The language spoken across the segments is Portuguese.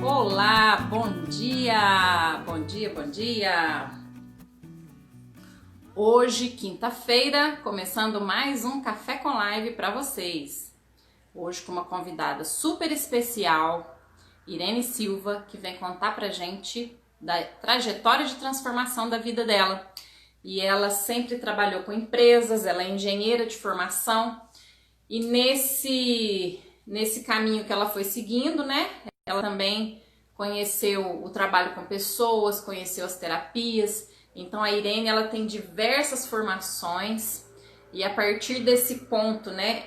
Olá, bom dia! Bom dia, bom dia! Hoje, quinta-feira, começando mais um Café com Live para vocês. Hoje com uma convidada super especial, Irene Silva, que vem contar pra gente da trajetória de transformação da vida dela. E ela sempre trabalhou com empresas, ela é engenheira de formação e nesse caminho que ela foi seguindo, né? Ela também conheceu o trabalho com pessoas, conheceu as terapias. Então a Irene, ela tem diversas formações e a partir desse ponto, né,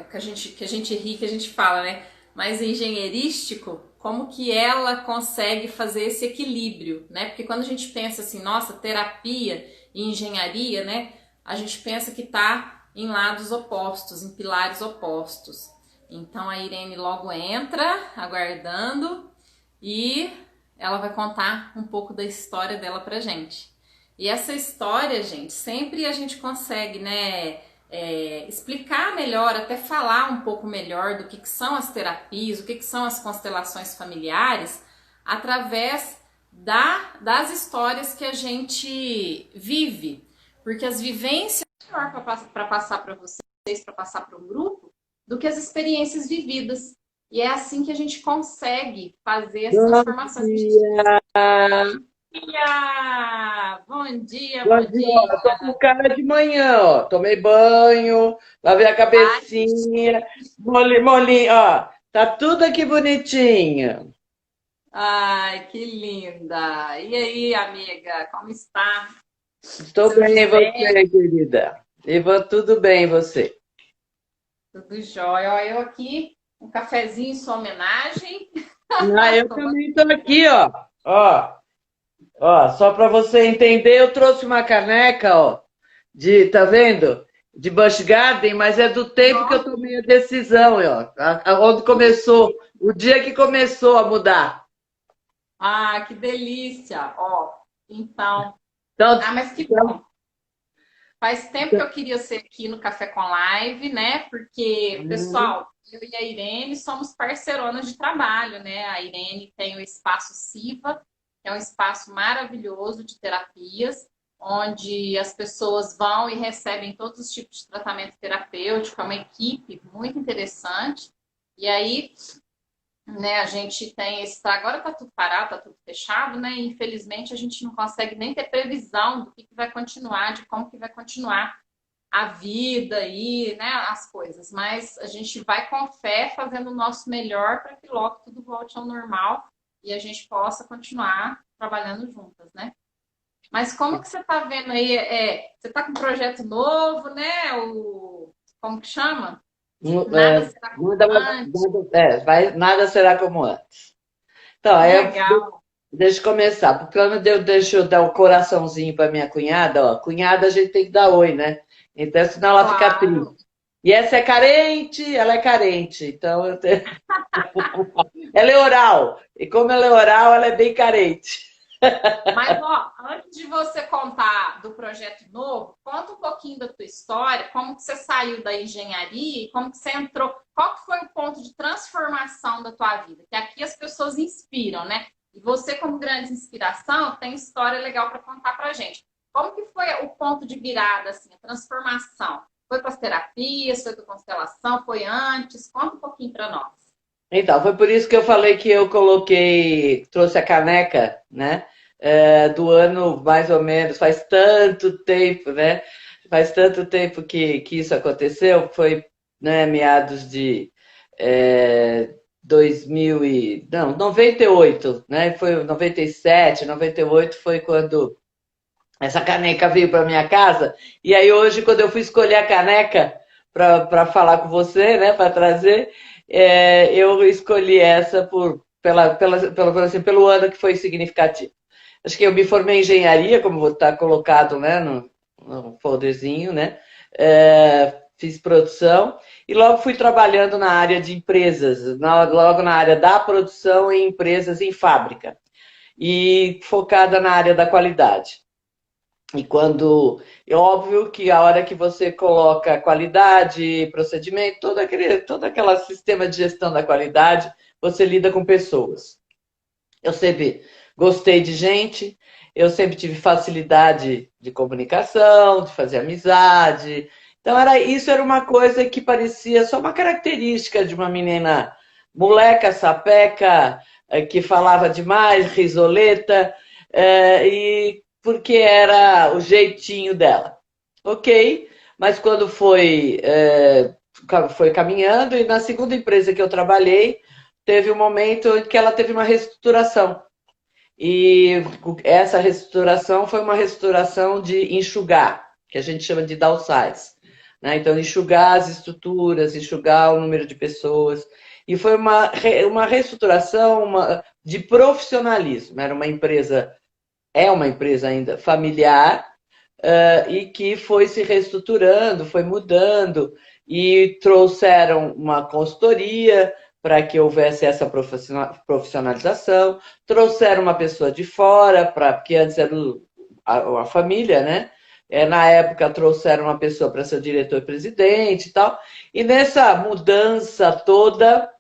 que a gente ri, que a gente fala, né, mais engenheirístico, como que ela consegue fazer esse equilíbrio, né? Porque quando a gente pensa assim, nossa, terapia e engenharia, né, a gente pensa que tá em lados opostos, em pilares opostos. Então a Irene logo entra, aguardando, e ela vai contar um pouco da história dela pra gente. E essa história, gente, sempre a gente consegue, né, explicar melhor, até falar um pouco melhor do que são as terapias, o que são as constelações familiares, através das histórias que a gente vive. Porque as vivências melhor para passar para vocês, para passar para um grupo, do que as experiências vividas. E é assim que a gente consegue fazer as Bom transformações. dia! Bom dia, Bom bom dia, ó, eu tô dia! com cara de manhã, ó. Tomei banho, lavei a Ai, cabecinha, molinho, ó. Tá tudo aqui bonitinho. ai, que linda! E aí, amiga, como está? Estou Seu bem, e José, você, querida? Tudo bem, e você? tudo jóia? Ó, eu aqui, um cafezinho em sua homenagem. Ah, eu Tomando. também tô aqui, ó. Ó, só para você entender, eu trouxe uma caneca, ó, tá vendo? De Busch Garden, mas é do tempo que eu Nossa, tomei a decisão, ó. Onde começou, o dia que começou a mudar. ah, que delícia! Ó, então, Então, ah, mas que então, bom. Faz tempo que eu queria ser aqui no Café com Live, né? Porque, pessoal, eu e a Irene somos parceironas de trabalho, né? A Irene tem o Espaço Siva, que é um espaço maravilhoso de terapias, onde as pessoas vão e recebem todos os tipos de tratamento terapêutico, é uma equipe muito interessante. E aí, né, a gente tem esse. Agora tá tudo parado, tá tudo fechado, né? E infelizmente a gente não consegue nem ter previsão do que vai continuar, de como que vai continuar a vida e, né, as coisas. Mas a gente vai com fé fazendo o nosso melhor para que logo tudo volte ao normal e a gente possa continuar trabalhando juntas, né? Mas como que você está vendo aí? Você está com um projeto novo, né? Como que chama? Nada será como muda, antes. nada será como antes. Então, Que aí legal. deixa eu começar. Porque quando deixa eu dar o coraçãozinho para minha cunhada, ó. Cunhada a gente tem que dar oi, né? Então, senão ela fica Claro. triste. E essa é carente, ela é carente. Então, ela é oral. E como ela é oral, ela é bem carente. Mas, ó, antes de você contar do projeto novo, conta um pouquinho da tua história, como que você saiu da engenharia e como que você entrou, qual que foi o ponto de transformação da tua vida? Que aqui as pessoas inspiram, né? E você, como grande inspiração, tem história legal para contar pra gente. Como que foi o ponto de virada, assim, a transformação? Foi para as terapias, foi para constelação, foi antes? Conta um pouquinho para nós. Então, foi por isso que eu falei que eu coloquei, trouxe a caneca, né? Do ano mais ou menos, faz tanto tempo, né? Faz tanto tempo que isso aconteceu, foi, né, meados de 2000 e, não, 98, né? Foi 97, 98 foi quando essa caneca veio para minha casa. E aí hoje, quando eu fui escolher a caneca para falar com você, né, para trazer, eu escolhi essa assim, pelo ano que foi significativo. Acho que eu me formei em engenharia, como está colocado, né, no folderzinho, né? Fiz produção e logo fui trabalhando na área de empresas, logo na área da produção em empresas em fábrica e focada na área da qualidade. E quando, é óbvio que a hora que você coloca qualidade, procedimento, todo aquele sistema de gestão da qualidade, você lida com pessoas. Eu sempre gostei de gente, eu sempre tive facilidade de comunicação, de fazer amizade. Então, isso era uma coisa que parecia só uma característica de uma menina moleca, sapeca, que falava demais, risoleta, e porque era o jeitinho dela. Ok, mas quando foi caminhando, e na segunda empresa que eu trabalhei, teve um momento em que ela teve uma reestruturação. E essa reestruturação foi uma reestruturação de enxugar, que a gente chama de downsize. Né? Então, enxugar as estruturas, enxugar o número de pessoas. E foi uma reestruturação de profissionalismo. Era uma empresa, é uma empresa ainda familiar, e que foi se reestruturando, foi mudando, e trouxeram uma consultoria para que houvesse essa profissionalização, trouxeram uma pessoa de fora, porque antes era a família, né? Na época trouxeram uma pessoa para ser o diretor-presidente e tal, e nessa mudança toda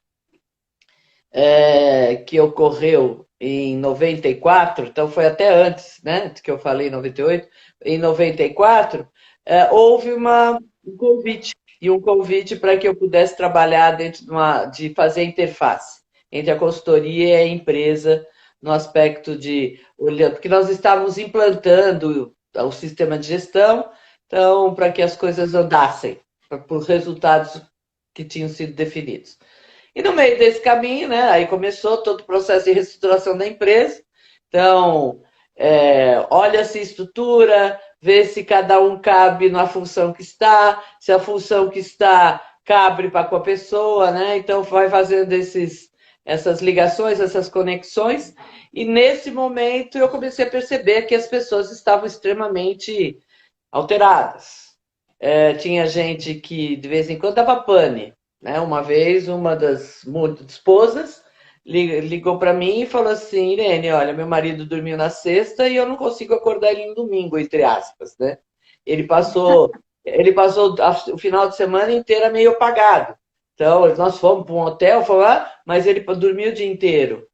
que ocorreu em 94, então foi até antes, né, que eu falei em 98, em 94, houve um convite, e um convite para que eu pudesse trabalhar dentro de fazer interface entre a consultoria e a empresa, no aspecto de olhando, porque nós estávamos implantando o sistema de gestão, então, para que as coisas andassem, por resultados que tinham sido definidos. E no meio desse caminho, né, aí começou todo o processo de reestruturação da empresa. Então, olha-se estrutura, vê se cada um cabe na função que está, se a função que está cabe para com a pessoa, né? Então, vai fazendo essas ligações, essas conexões. E nesse momento eu comecei a perceber que as pessoas estavam extremamente alteradas. Tinha gente que de vez em quando dava pane. Né? Uma vez, uma das esposas ligou para mim e falou assim: Irene, olha, meu marido dormiu na sexta e eu não consigo acordar ele no domingo, entre aspas. Né? Ele passou, ele passou o final de semana inteiro meio apagado. Então, nós fomos para um hotel, mas ele dormiu o dia inteiro.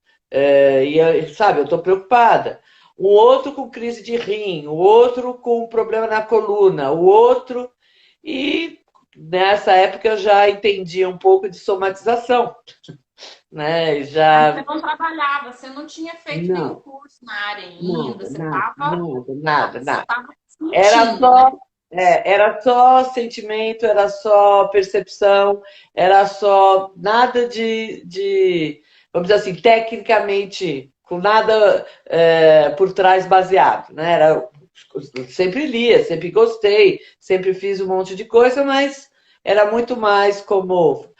Sabe, eu estou preocupada. Um outro com crise de rim, o outro com problema na coluna, o outro. E nessa época eu já entendia um pouco de somatização, né? Mas você não trabalhava, você não tinha feito nenhum Não, curso na área ainda, nada, você nada, estava nada, nada, só nada. estava Era sentindo, né? só, era só sentimento, era só percepção, era só nada vamos dizer assim, tecnicamente, com nada por trás baseado, né? Sempre lia, sempre gostei, sempre fiz um monte de coisa, mas era muito mais como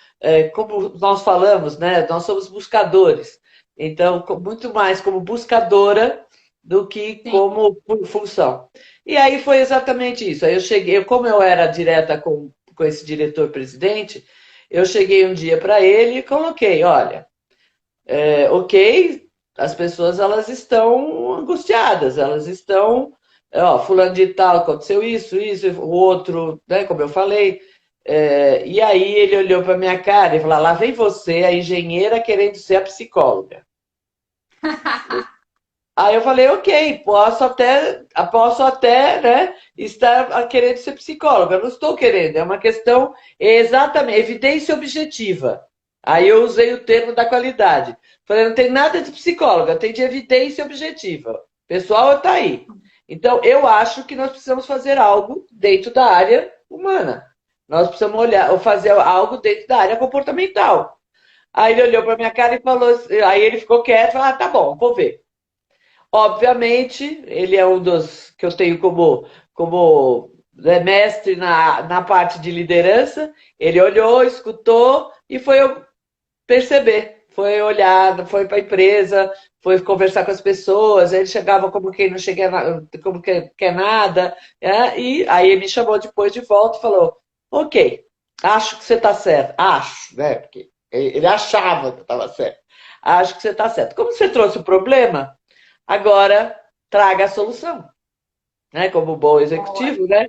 nós falamos, né? Nós somos buscadores. Então, muito mais como buscadora do que Sim. como função. E aí foi exatamente isso. Aí eu cheguei, como eu era direta com esse diretor-presidente, eu cheguei um dia para ele e coloquei, olha, ok, as pessoas elas estão angustiadas, elas estão, fulano de tal, aconteceu isso, o outro, né, como eu falei. E aí ele olhou para minha cara e falou, lá vem você, a engenheira, querendo ser a psicóloga. Aí eu falei, ok, posso até, né, estar querendo ser psicóloga. Eu não estou querendo, é uma questão exatamente, evidência objetiva. Aí eu usei o termo da qualidade. Falei, não tem nada de psicóloga, tem de evidência objetiva. O pessoal está aí. Então, eu acho que nós precisamos fazer algo dentro da área humana. Nós precisamos olhar, ou fazer algo dentro da área comportamental. Aí ele olhou para minha cara e falou, aí ele ficou quieto e falou, tá bom, vou ver. Obviamente, ele é um dos que eu tenho como né, mestre na parte de liderança. Ele olhou, escutou e foi perceber, foi olhar, foi para a empresa, foi conversar com as pessoas. Ele chegava como quem não chega, como quem quer nada, né? E aí ele me chamou depois de volta e falou: Ok, acho que você está certo. Acho, né? Porque ele achava que eu estava certo. Acho que você está certo. Como você trouxe o problema, agora traga a solução, né? Como bom Boa. executivo, né?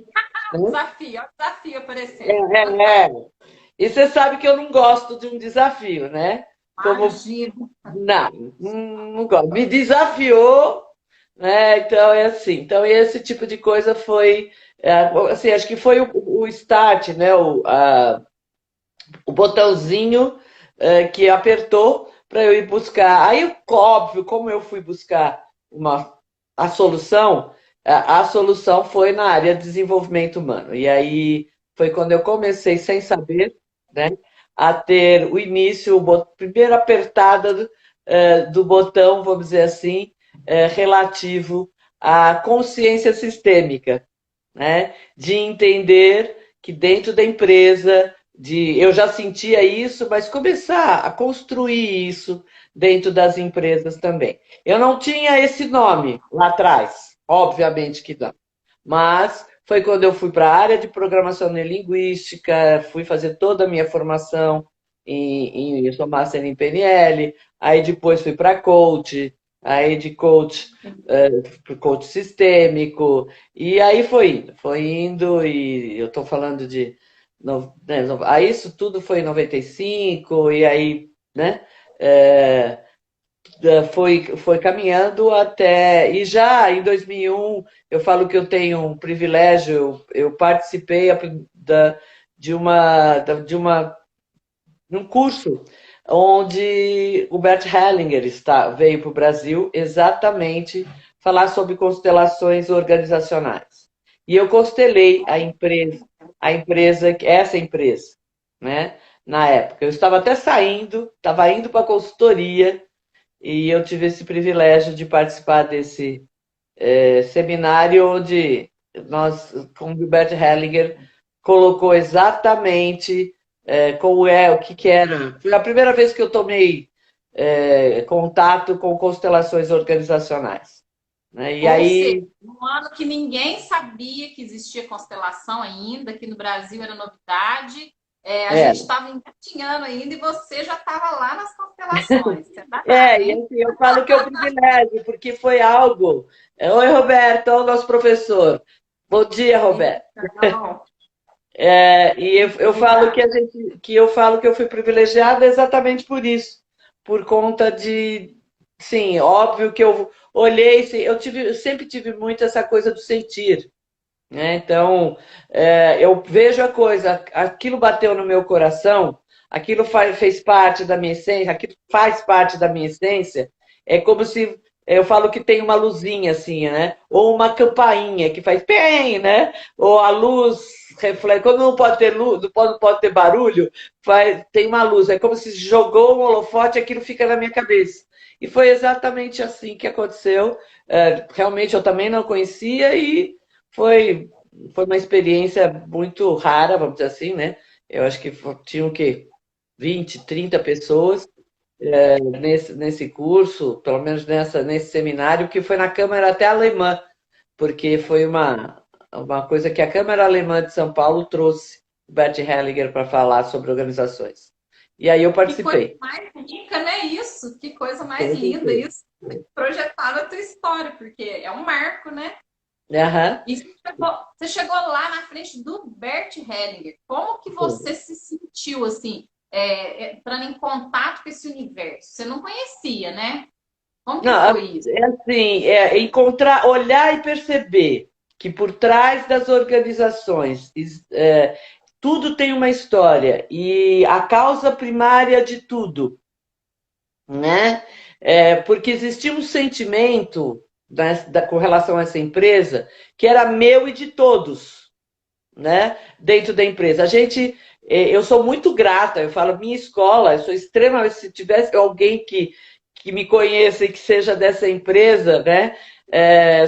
Desafio, ó, o desafio aparecendo. É. E você sabe que eu não gosto de um desafio, né? como Imagino. não, não gosto. Me desafiou, né? Então é assim. Então esse tipo de coisa foi, assim, acho que foi o start, né? O botãozinho que apertou para eu ir buscar. Aí, óbvio, como eu fui buscar a solução, a solução foi na área de desenvolvimento humano. E aí foi quando eu comecei, sem saber, né, a ter o início, primeira apertada do botão, vamos dizer assim, relativo à consciência sistêmica, né, de entender que dentro da empresa eu já sentia isso, mas começar a construir isso dentro das empresas também. Eu não tinha esse nome lá atrás, obviamente que não. Mas foi quando eu fui para a área de programação neurolinguística, fui fazer toda a minha formação eu sou master em PNL, aí depois fui para coach, aí de coach para coach sistêmico, e aí foi indo, e eu estou falando de aí isso tudo foi em 95, e aí, né? é, foi caminhando até. E já em 2001, eu falo que eu tenho um privilégio, eu participei de um curso onde o Bert Hellinger veio para o Brasil exatamente falar sobre constelações organizacionais. E eu constelei essa empresa, né? Na época. Eu estava até saindo, estava indo para a consultoria e eu tive esse privilégio de participar desse seminário onde com o Gilbert Hellinger, colocou exatamente o que era. Foi a primeira vez que eu tomei contato com constelações organizacionais. Né? E Ou seja, aí. um ano que ninguém sabia que existia constelação ainda, aqui no Brasil era novidade, a É, gente estava engatinhando ainda e você já estava lá nas constelações. Você é danado, e hein? assim, eu falo que é um privilégio, porque foi algo. Oi, Roberto, é o nosso professor. Bom dia, Roberto. Então, E eu falo legal. que eu fui privilegiada exatamente por isso, por conta sim, óbvio que eu olhei, sim, eu sempre tive muito essa coisa do sentir, né? Então, eu vejo a coisa, aquilo bateu no meu coração, aquilo fez parte da minha essência, aquilo faz parte da minha essência, é como se eu falo que tem uma luzinha assim, né? Ou uma campainha que faz pem, né? Ou a luz reflete. Quando não pode ter luz, não pode ter barulho, tem uma luz. É como se jogou um holofote e aquilo fica na minha cabeça. E foi exatamente assim que aconteceu. Realmente eu também não conhecia e foi foi uma experiência muito rara, vamos dizer assim, né? Eu acho que tinha o quê? 20, 30 pessoas nesse curso, pelo menos nesse seminário, que foi na Câmara até alemã, porque foi uma coisa que a Câmara Alemã de São Paulo trouxe o Bert Hellinger para falar sobre organizações. E aí eu Que coisa participei. mais rica, né? Isso, que coisa mais Com linda certeza. isso. Projetar na tua história, porque é um marco, né? Aham. E você chegou lá na frente do Bert Hellinger. Como que você se sentiu assim, entrando em contato com esse universo? Você não conhecia, né? Como que Não, foi isso? é assim, encontrar, olhar e perceber que por trás das organizações tudo tem uma história e a causa primária de tudo, né? Porque existia um sentimento com relação a essa empresa que era meu e de todos, né? Dentro da empresa. Eu sou muito grata, eu falo, minha escola, eu sou extremamente, se tivesse alguém que me conheça e que seja dessa empresa, né?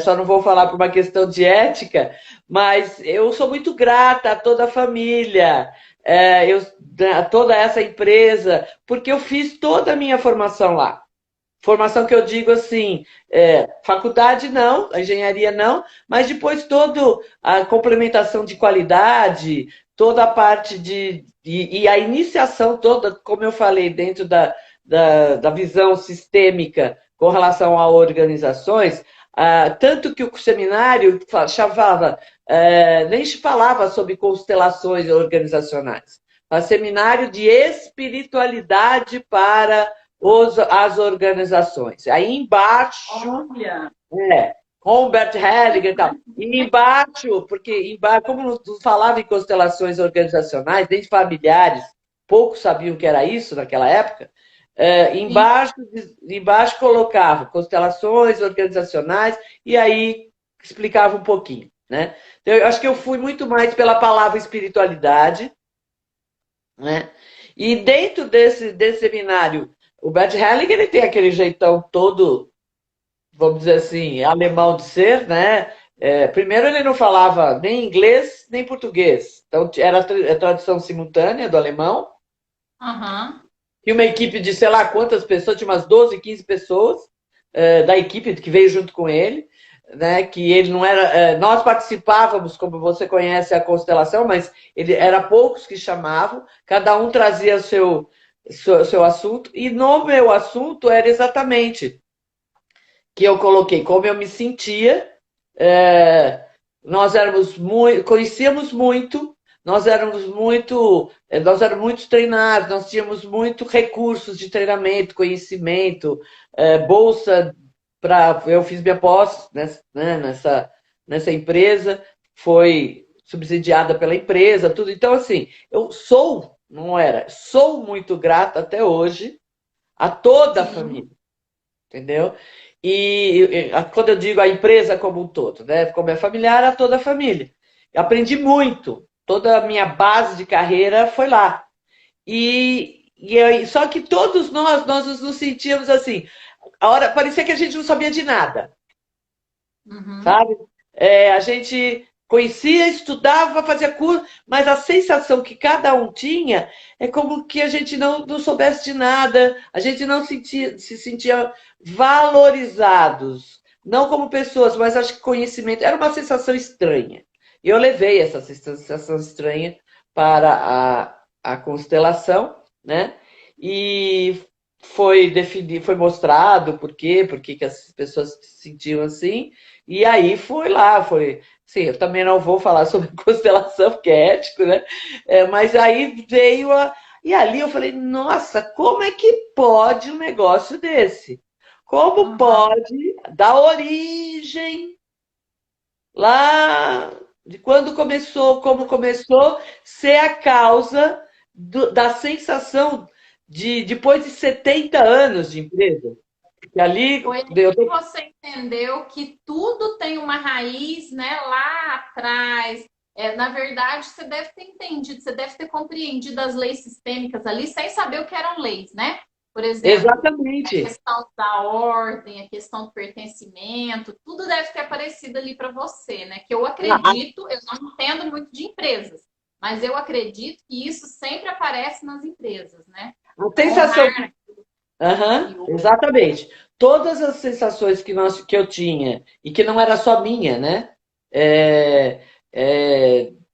Só não vou falar por uma questão de ética, mas eu sou muito grata a toda a família, a toda essa empresa, porque eu fiz toda a minha formação lá. Formação que eu digo assim, faculdade não, engenharia não, mas depois toda a complementação de qualidade, toda a parte e a iniciação toda, como eu falei, dentro da visão sistêmica com relação a organizações, tanto que o seminário chamava, nem se falava sobre constelações organizacionais. Seminário de espiritualidade para as organizações. Aí embaixo, Olha. com Bert Hellinger e tal. E embaixo, porque embaixo, como não falava em constelações organizacionais, nem familiares, poucos sabiam que era isso naquela época, Sim. embaixo colocava constelações organizacionais e aí explicava um pouquinho, né? Então, eu acho que eu fui muito mais pela palavra espiritualidade, né? E dentro desse seminário, o Bert Hellinger, ele tem aquele jeitão todo, vamos dizer assim, alemão de ser, né? Primeiro ele não falava nem inglês nem português, então era a tradução simultânea do alemão. Aham. Tinha uma equipe de sei lá quantas pessoas, tinha umas 12, 15 pessoas da equipe que veio junto com ele, né? Que ele não era. Nós participávamos, como você conhece a constelação, mas ele era poucos que chamavam, cada um trazia seu assunto, e no meu assunto era exatamente que eu coloquei como eu me sentia. Nós éramos muito, conhecíamos muito, nós éramos muito treinados, nós tínhamos muito recursos de treinamento, conhecimento, bolsa para. Eu fiz minha pós nessa empresa, foi subsidiada pela empresa, tudo. Então, assim, sou muito grata até hoje a toda a Sim. família, entendeu? Quando eu digo a empresa como um todo, né? Como é familiar, a toda a família. Eu aprendi muito. Toda a minha base de carreira foi lá. Só que todos nós nos sentíamos assim. A hora parecia que a gente não sabia de nada, Uhum. sabe? A gente conhecia, estudava, fazia curso, mas a sensação que cada um tinha é como que a gente não soubesse de nada, a gente não se sentia valorizados, não como pessoas, mas acho que conhecimento era uma sensação estranha. E eu levei essa sensação estranha para a constelação, né? E foi mostrado por que as pessoas se sentiam assim. E aí foi lá, sim, eu também não vou falar sobre constelação, porque é ético, né? Mas aí veio a. E ali eu falei, nossa, como é que pode um negócio desse? Como Uhum. pode dar origem lá de quando começou, como começou, ser a causa da sensação de depois de 70 anos de empresa? E ali Foi aí eu que tô. você entendeu que tudo tem uma raiz, né, lá atrás. Na verdade, você deve ter entendido, você deve ter compreendido as leis sistêmicas ali sem saber o que eram leis, né? Por exemplo, a Exatamente. questão da ordem, a questão do pertencimento, tudo deve ter aparecido ali para você, né? Que eu acredito, eu não entendo muito de empresas, mas eu acredito que isso sempre aparece nas empresas, né? A sensação. Honrar Aham, aquilo. exatamente. Todas as sensações que eu tinha, e que não era só minha, né?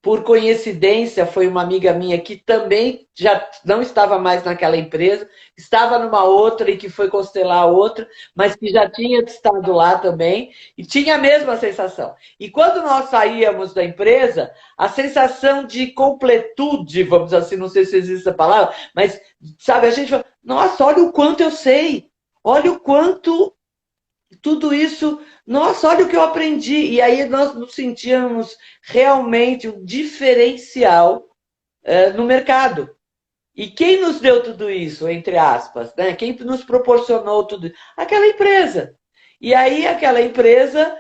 Por coincidência, foi uma amiga minha que também já não estava mais naquela empresa, estava numa outra e que foi constelar outra, mas que já tinha estado lá também, e tinha a mesma sensação. E quando nós saíamos da empresa, a sensação de completude, vamos assim, não sei se existe essa palavra, mas, sabe, a gente fala, nossa, olha o quanto eu sei, olha o quanto tudo isso, nossa, olha o que eu aprendi. E aí nós nos sentíamos realmente um diferencial no mercado. E quem nos deu tudo isso, entre aspas, né? Quem nos proporcionou tudo isso? Aquela empresa. E aí aquela empresa,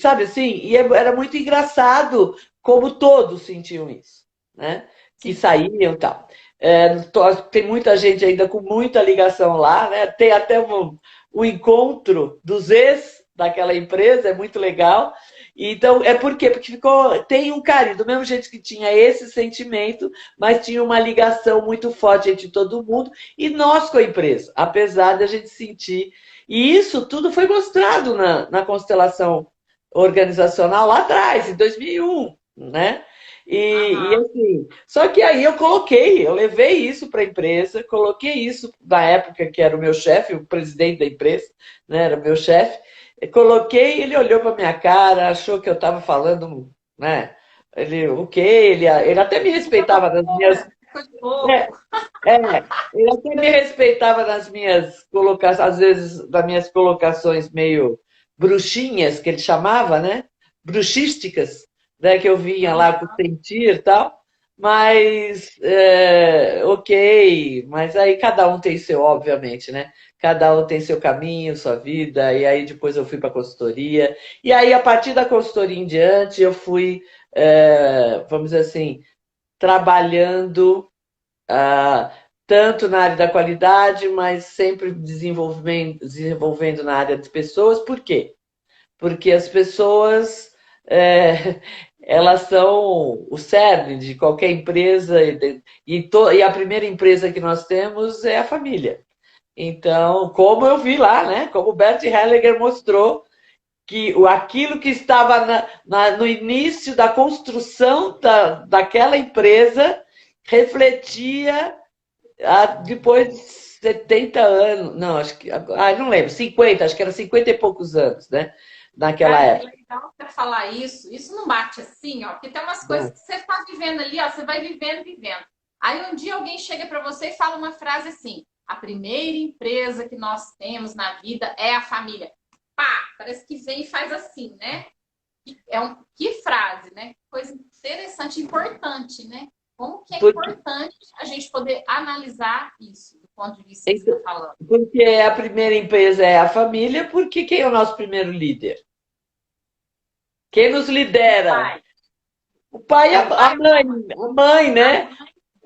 sabe assim, era muito engraçado como todos sentiam isso, né? Que Sim. saíam e tal. Tem muita gente ainda com muita ligação lá, né? Tem até o encontro dos ex daquela empresa, é muito legal. Então, é por quê? Porque tem um carinho, do mesmo jeito que tinha esse sentimento, mas tinha uma ligação muito forte entre todo mundo e nós com a empresa, apesar de a gente sentir. E isso tudo foi mostrado na constelação organizacional lá atrás, em 2001, né? Aham. Assim, só que aí eu levei isso para a empresa, coloquei isso na época que era o meu chefe, o presidente da empresa, né, era o meu chefe, coloquei, ele olhou para minha cara, achou que eu estava falando, né? Ele, o quê? Ele até me respeitava nas minhas. Provocadora. Ficou de É, louco. ele até me respeitava nas minhas colocações, às vezes, nas minhas colocações meio bruxinhas, que ele chamava, né? Bruxísticas, né? Que eu vinha lá com sentir e tal. Mas, ok, mas aí cada um tem seu, obviamente, né? Cada um tem seu caminho, sua vida, e aí depois eu fui para a consultoria. E aí, a partir da consultoria em diante, eu fui, vamos dizer assim, trabalhando ah, tanto na área da qualidade, mas sempre desenvolvendo na área das pessoas. Por quê? Porque as pessoas, elas são o cerne de qualquer empresa e a primeira empresa que nós temos é a família. Então, como eu vi lá, né? Como o Bert Hellinger mostrou, que aquilo que estava no início da construção daquela empresa refletia depois de 70 anos, não, acho que, não lembro, 50, acho que era 50 e poucos anos, né? Naquela Cara, que época. legal você falar isso. Isso não bate assim, ó, porque tem umas coisas que você está vivendo ali, ó, você vai vivendo, vivendo. Aí um dia alguém chega para você e fala uma frase assim: a primeira empresa que nós temos na vida é a família. Pá, parece que vem e faz assim, né? Que frase, né? Coisa interessante, importante, né? Como que é Porque, importante a gente poder analisar isso do ponto de vista que você está falando. porque a primeira empresa é a família, porque quem é o nosso primeiro líder? Quem nos lidera? Pai, O pai e é o pai, a mãe, a né? mãe,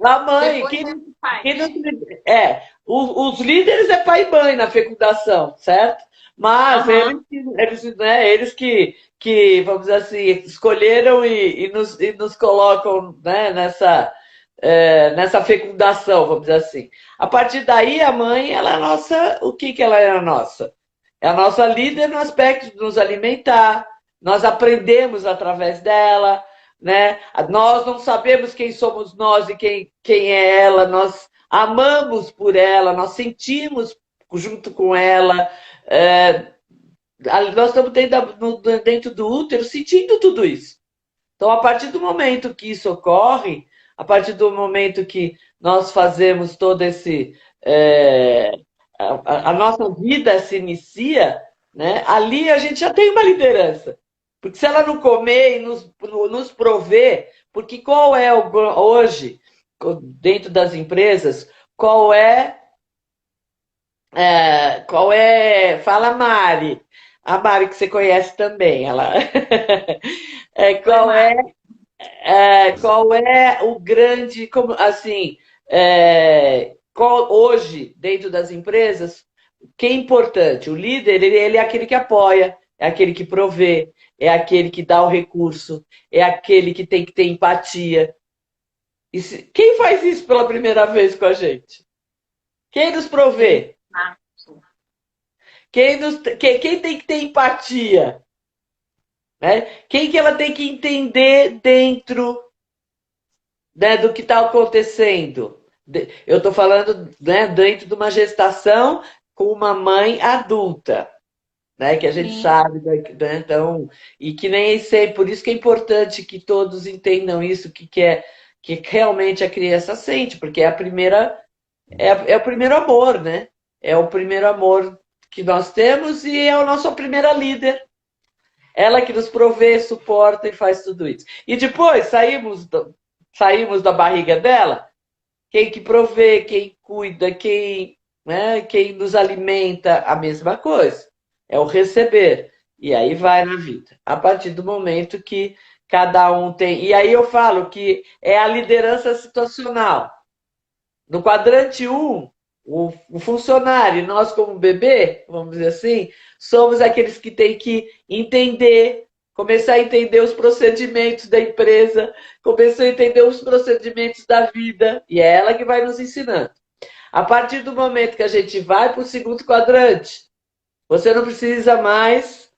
A mãe, depois é o pai, quem nos, né? os líderes é pai e mãe na fecundação, certo? Mas Aham. eles que, vamos dizer assim, escolheram e nos colocam, né, nessa fecundação, vamos dizer assim. A partir daí, a mãe, ela é a nossa, o que ela é a nossa? É a nossa líder no aspecto de nos alimentar, nós aprendemos através dela, né? Nós não sabemos quem somos nós e quem é ela, nós amamos por ela, nós sentimos junto com ela, nós estamos dentro do útero sentindo tudo isso. Então, a partir do momento que isso ocorre, a partir do momento que nós fazemos todo esse. A nossa vida se inicia, né? Ali a gente já tem uma liderança. Porque se ela não comer e nos prover, porque qual é hoje, dentro das empresas, fala Mari, a Mari que você conhece também, ela, Oi, qual é Mari. qual é o grande, como, assim, hoje, dentro das empresas, o que é importante? O líder, ele é aquele que apoia, é aquele que provê, é aquele que dá o recurso, é aquele que tem que ter empatia. Quem faz isso pela primeira vez com a gente? Quem nos provê? Exato. Quem tem que ter empatia? Né? Quem que ela tem que entender dentro, né, do que está acontecendo? Eu estou falando, né, dentro de uma gestação com uma mãe adulta, né, que a gente Sim, sabe, né, então, e que nem sei, por isso que é importante que todos entendam isso, que realmente a criança sente, porque é a primeira, é o primeiro amor, né? É o primeiro amor que nós temos e é a nossa primeira líder. Ela que nos provê, suporta e faz tudo isso. E depois saímos da barriga dela, quem que provê, quem cuida, quem nos alimenta, a mesma coisa. É o receber. E aí vai na vida. A partir do momento que cada um tem. E aí eu falo que é a liderança situacional. No quadrante um, o funcionário, nós como bebê, vamos dizer assim, somos aqueles que têm que entender, começar a entender os procedimentos da empresa, começar a entender os procedimentos da vida, e é ela que vai nos ensinando. A partir do momento que a gente vai para o segundo quadrante, você não precisa mais,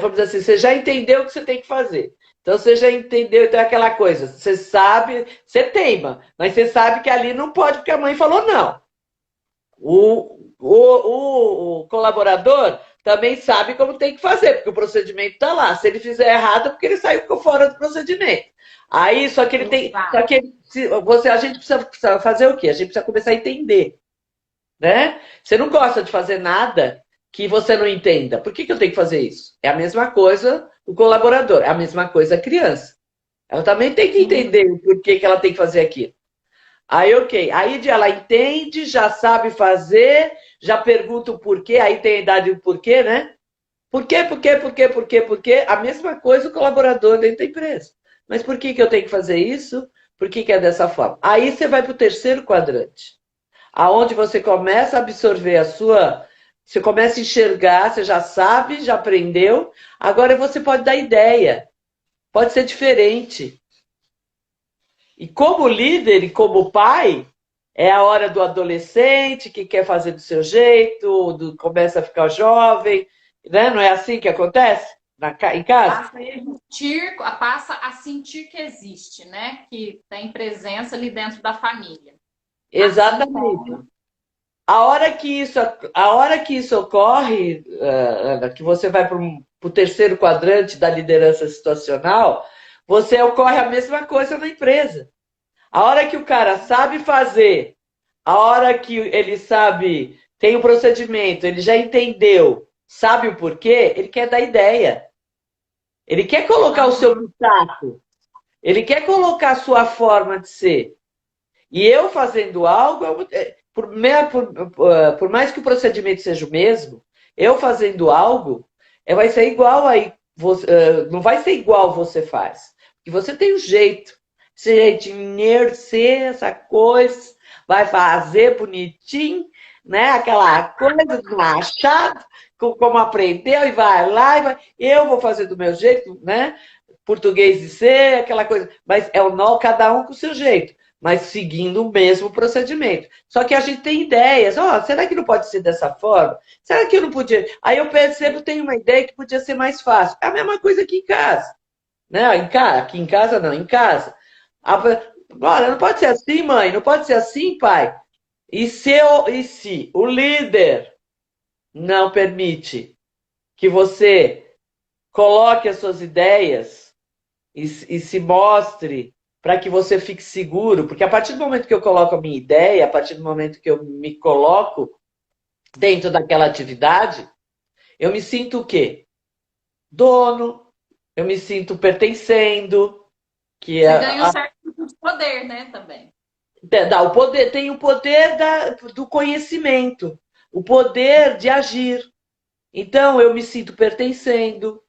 vamos dizer assim, você já entendeu o que você tem que fazer. Então você já entendeu, então é aquela coisa, você sabe, você teima, mas você sabe que ali não pode, porque a mãe falou não. O colaborador também sabe como tem que fazer, porque o procedimento está lá. Se ele fizer errado, é porque ele saiu fora do procedimento. Aí, só que ele tem. Só que a gente precisa fazer o quê? A gente precisa começar a entender, né? Você não gosta de fazer nada que você não entenda. Por que eu tenho que fazer isso? É a mesma coisa o colaborador, é a mesma coisa a criança. Ela também tem que Sim. entender o porquê que ela tem que fazer aquilo. Aí, ok. Aí ela entende, já sabe fazer, já pergunta o porquê, aí tem a idade do porquê, né? Por quê, por quê, por quê, por quê, por quê? A mesma coisa o colaborador dentro da empresa. Mas por que eu tenho que fazer isso? Por que é dessa forma? Aí você vai para o terceiro quadrante, aonde você começa a absorver a sua. Você começa a enxergar, você já sabe, já aprendeu. Agora você pode dar ideia. Pode ser diferente. E como líder e como pai, é a hora do adolescente que quer fazer do seu jeito, começa a ficar jovem, né? Não é assim que acontece em casa? Passa a sentir que existe, né? Que tem presença ali dentro da família. Assim Exatamente. como. A hora que isso ocorre, Ana, que você vai para o terceiro quadrante da liderança situacional, você ocorre a mesma coisa na empresa. A hora que o cara sabe fazer, a hora que ele sabe, tem o procedimento, ele já entendeu, sabe o porquê, ele quer dar ideia. Ele quer colocar o seu Aham. pitaco. Ele quer colocar a sua forma de ser. E eu fazendo algo, por mais que o procedimento seja o mesmo, eu fazendo algo, vai ser igual aí. Não vai ser igual você faz. Porque você tem um jeito. Esse jeitinho, ser essa coisa, vai fazer bonitinho, né? Aquela coisa do machado, como aprendeu, e vai lá, e vai. Eu vou fazer do meu jeito, né? Português de ser, aquela coisa. Mas é o nó, cada um com o seu jeito, mas seguindo o mesmo procedimento. Só que a gente tem ideias. Será que não pode ser dessa forma? Será que eu não podia? Aí eu percebo, tenho uma ideia que podia ser mais fácil. É a mesma coisa aqui em casa. Né? Aqui em casa não, em casa. Olha, não pode ser assim, mãe, não pode ser assim, pai. E se o líder não permite que você coloque as suas ideias e se mostre para que você fique seguro, porque a partir do momento que eu coloco a minha ideia, a partir do momento que eu me coloco dentro daquela atividade, eu me sinto o quê? Dono, eu me sinto pertencendo, que Você ganha um certo tipo de poder, né, também. dá o poder, tem o poder do conhecimento, o poder de agir. Então eu me sinto pertencendo,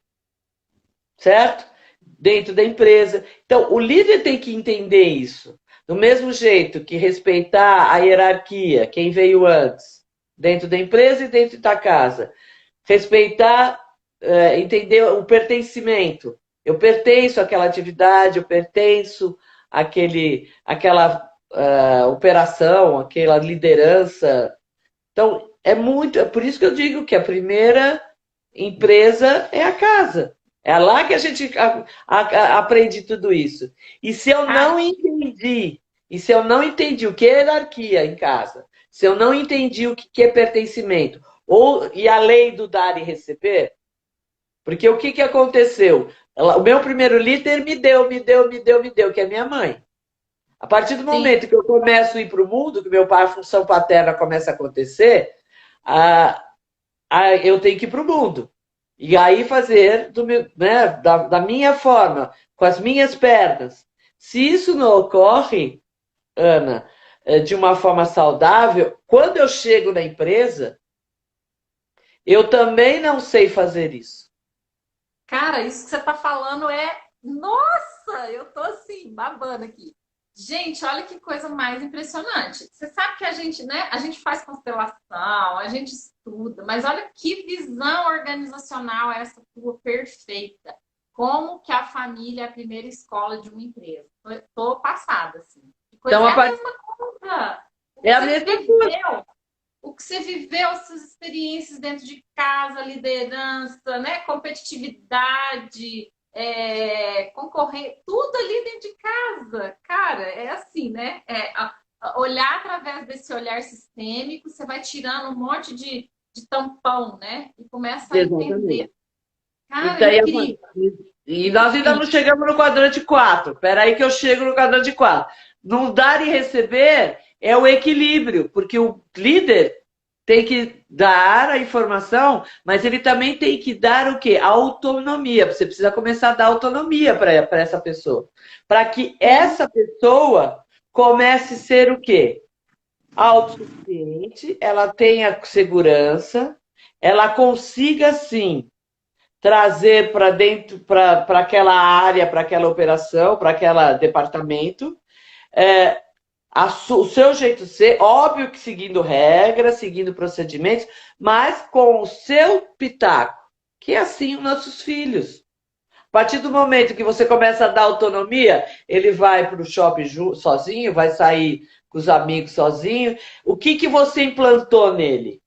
certo? Dentro da empresa. Então, o líder tem que entender isso. Do mesmo jeito que respeitar a hierarquia, quem veio antes, dentro da empresa e dentro da casa. Respeitar, entender o pertencimento. Eu pertenço àquela atividade, eu pertenço àquela operação, àquela liderança. Então, é por isso que eu digo que a primeira empresa é a casa. É lá que a gente aprende tudo isso. E se eu Cara, não entendi, e se eu não entendi o que é hierarquia em casa, se eu não entendi o que é pertencimento, e a lei do dar e receber, porque o que aconteceu? O meu primeiro líder me deu, que é minha mãe. A partir do sim. momento que eu começo a ir para o mundo, que meu pai, a função paterna começa a acontecer, a, eu tenho que ir para o mundo. E aí fazer né, da minha forma, com as minhas pernas. Se isso não ocorre, Ana, de uma forma saudável, quando eu chego na empresa, eu também não sei fazer isso. Cara, isso que você tá falando é. Nossa, eu tô assim, babando aqui. Gente, olha que coisa mais impressionante. Você sabe que a gente, né? A gente faz constelação, a gente estuda, mas olha que visão organizacional essa tua perfeita. Como que a família é a primeira escola de uma empresa? Tô passada, assim. Que coisa, Então, é a mesma coisa. O é que a você mesma coisa. viveu o que você viveu, as suas experiências dentro de casa, liderança, né? Competitividade, concorrer, tudo ali dentro de casa. Cara, é assim, né? Olhar através desse olhar sistêmico, você vai tirando um monte de tampão, né? E começa a entender. Exatamente. Cara, Então, incrível. E nós ainda Sim. não chegamos no quadrante 4. Espera aí que eu chego no quadrante 4. Não dar e receber é o equilíbrio, porque o líder tem que dar a informação, mas ele também tem que dar o quê? A autonomia. Você precisa começar a dar autonomia para essa pessoa. Para que Sim. essa pessoa comece a ser o quê? Autossuficiente, ela tenha segurança, ela consiga sim trazer para dentro, para aquela área, para aquela operação, para aquele departamento, o seu jeito de ser, óbvio que seguindo regras, seguindo procedimentos, mas com o seu pitaco, que é assim os nossos filhos. A partir do momento que você começa a dar autonomia, ele vai para o shopping sozinho, vai sair com os amigos sozinho. O que você implantou nele?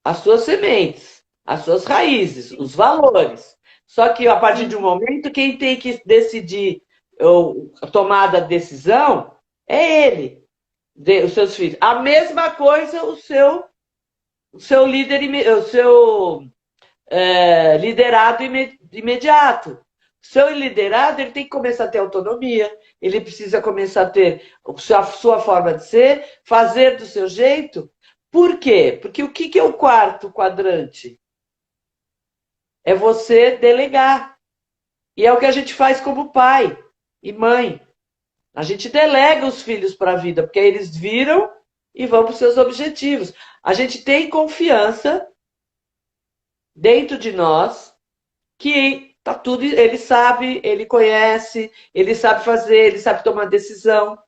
As suas sementes, as suas raízes, os valores. Só que a partir de um Sim. momento, quem tem que decidir ou tomar a decisão é ele, os seus filhos. A mesma coisa o seu líder, o seu liderado imediato. O seu liderado ele tem que começar a ter autonomia, ele precisa começar a ter a sua forma de ser, fazer do seu jeito. Por quê? Porque o que é o quarto quadrante? É você delegar. E é o que a gente faz como pai e mãe. A gente delega os filhos para a vida, porque aí eles viram e vão para os seus objetivos. A gente tem confiança dentro de nós que tá tudo, ele sabe, ele conhece, ele sabe fazer, ele sabe tomar decisão.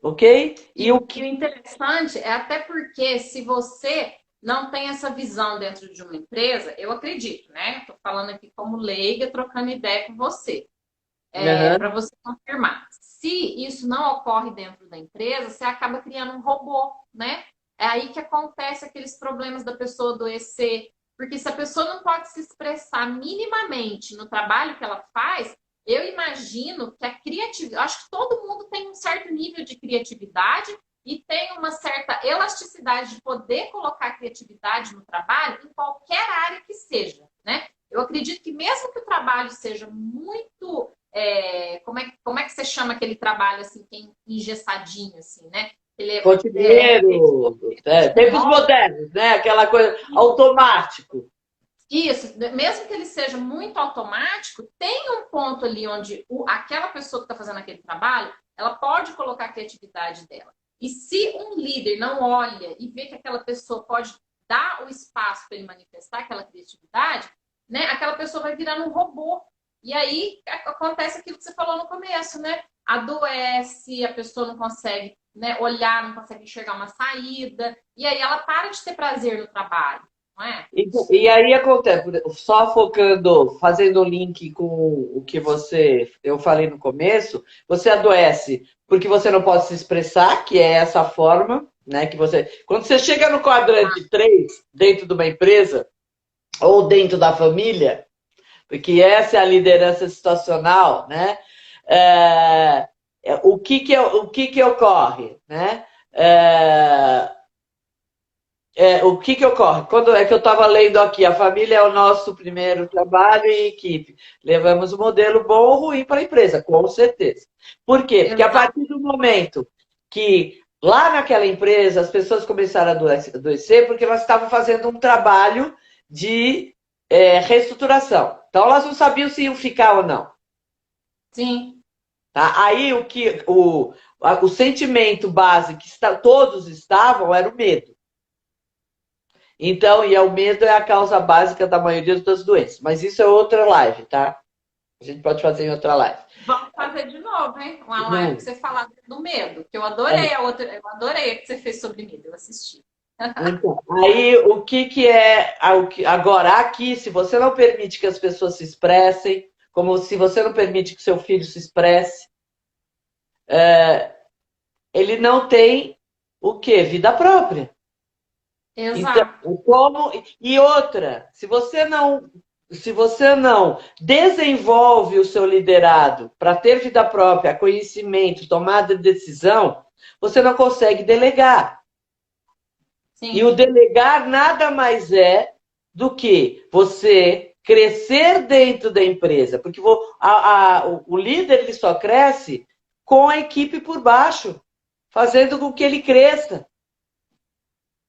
Ok? E o E o que. interessante é até porque se você não tem essa visão dentro de uma empresa, eu acredito, né? Estou falando aqui como leiga, trocando ideia com você, para Uhum. você confirmar. Se isso não ocorre dentro da empresa, você acaba criando um robô, né? É aí que acontece aqueles problemas da pessoa adoecer, porque se a pessoa não pode se expressar minimamente no trabalho que ela faz, eu imagino que a criatividade, acho que todo mundo tem um certo nível de criatividade e tem uma certa elasticidade de poder colocar a criatividade no trabalho em qualquer área que seja, né? Eu acredito que mesmo que o trabalho seja muito como é que você chama aquele trabalho assim, que é engessadinho, assim, né? Ele Rotineiro, tempos modernos, né? Aquela coisa automático. isso, mesmo que ele seja muito automático, tem um ponto ali onde aquela pessoa que está fazendo aquele trabalho, ela pode colocar a criatividade dela. E se um líder não olha e vê que aquela pessoa pode dar o espaço para ele manifestar aquela criatividade, né? Aquela pessoa vai virando um robô. E aí acontece aquilo que você falou no começo, né? Adoece, a pessoa não consegue, né, olhar, não consegue enxergar uma saída, e aí ela para de ter prazer no trabalho, não é? E aí acontece, só focando, fazendo o link com o que eu falei no começo, você adoece porque você não pode se expressar, que é essa forma, né? Quando você chega no quadrante 3 dentro de uma empresa, ou dentro da família, porque essa é a liderança situacional, né? O que ocorre, né? O que ocorre? Quando é que eu estava lendo aqui, a família é o nosso primeiro trabalho em equipe. Levamos o modelo bom ou ruim para a empresa, com certeza. Por quê? Porque a Exato. partir do momento que lá naquela empresa as pessoas começaram a adoecer, porque elas estavam fazendo um trabalho de reestruturação. Então elas não sabiam se iam ficar ou não. Sim. Tá? Aí o sentimento base que todos estavam era o medo. Então, o medo é a causa básica da maioria das doenças. Mas isso é outra live, tá? A gente pode fazer em outra live. Vamos fazer de novo, hein? Uma live que Hum. você falar do medo, que eu adorei a outra, eu adorei a que você fez sobre medo, eu assisti. Então, aí o que é agora aqui, se você não permite que as pessoas se expressem, como se você não permite que seu filho se expresse, ele não tem o quê? Vida própria. Então, Exato. como e outra, se você não desenvolve o seu liderado para ter vida própria, conhecimento, tomada de decisão, você não consegue delegar. E o Sim. delegar nada mais é do que você crescer dentro da empresa, porque o líder ele só cresce com a equipe por baixo, fazendo com que ele cresça.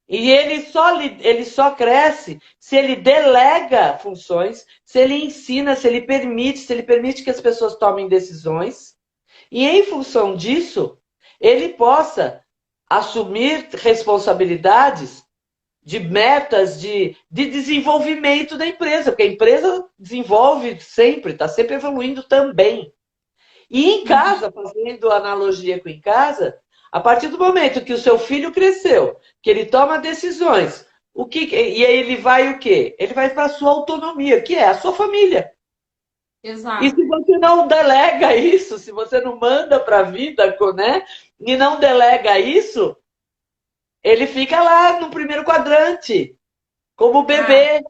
E ele só cresce se ele delega funções, se ele ensina, se ele permite que as pessoas tomem decisões, e em função disso, ele possa assumir responsabilidades de metas de desenvolvimento da empresa, porque a empresa desenvolve sempre, está sempre evoluindo também. E em casa, fazendo analogia com em casa, a partir do momento que o seu filho cresceu, que ele toma decisões, e aí ele vai o quê? Ele vai para a sua autonomia, que é a sua família. Exato. E se você não delega isso, se você não manda para a vida, né? E não delega isso, ele fica lá no primeiro quadrante, como bebê.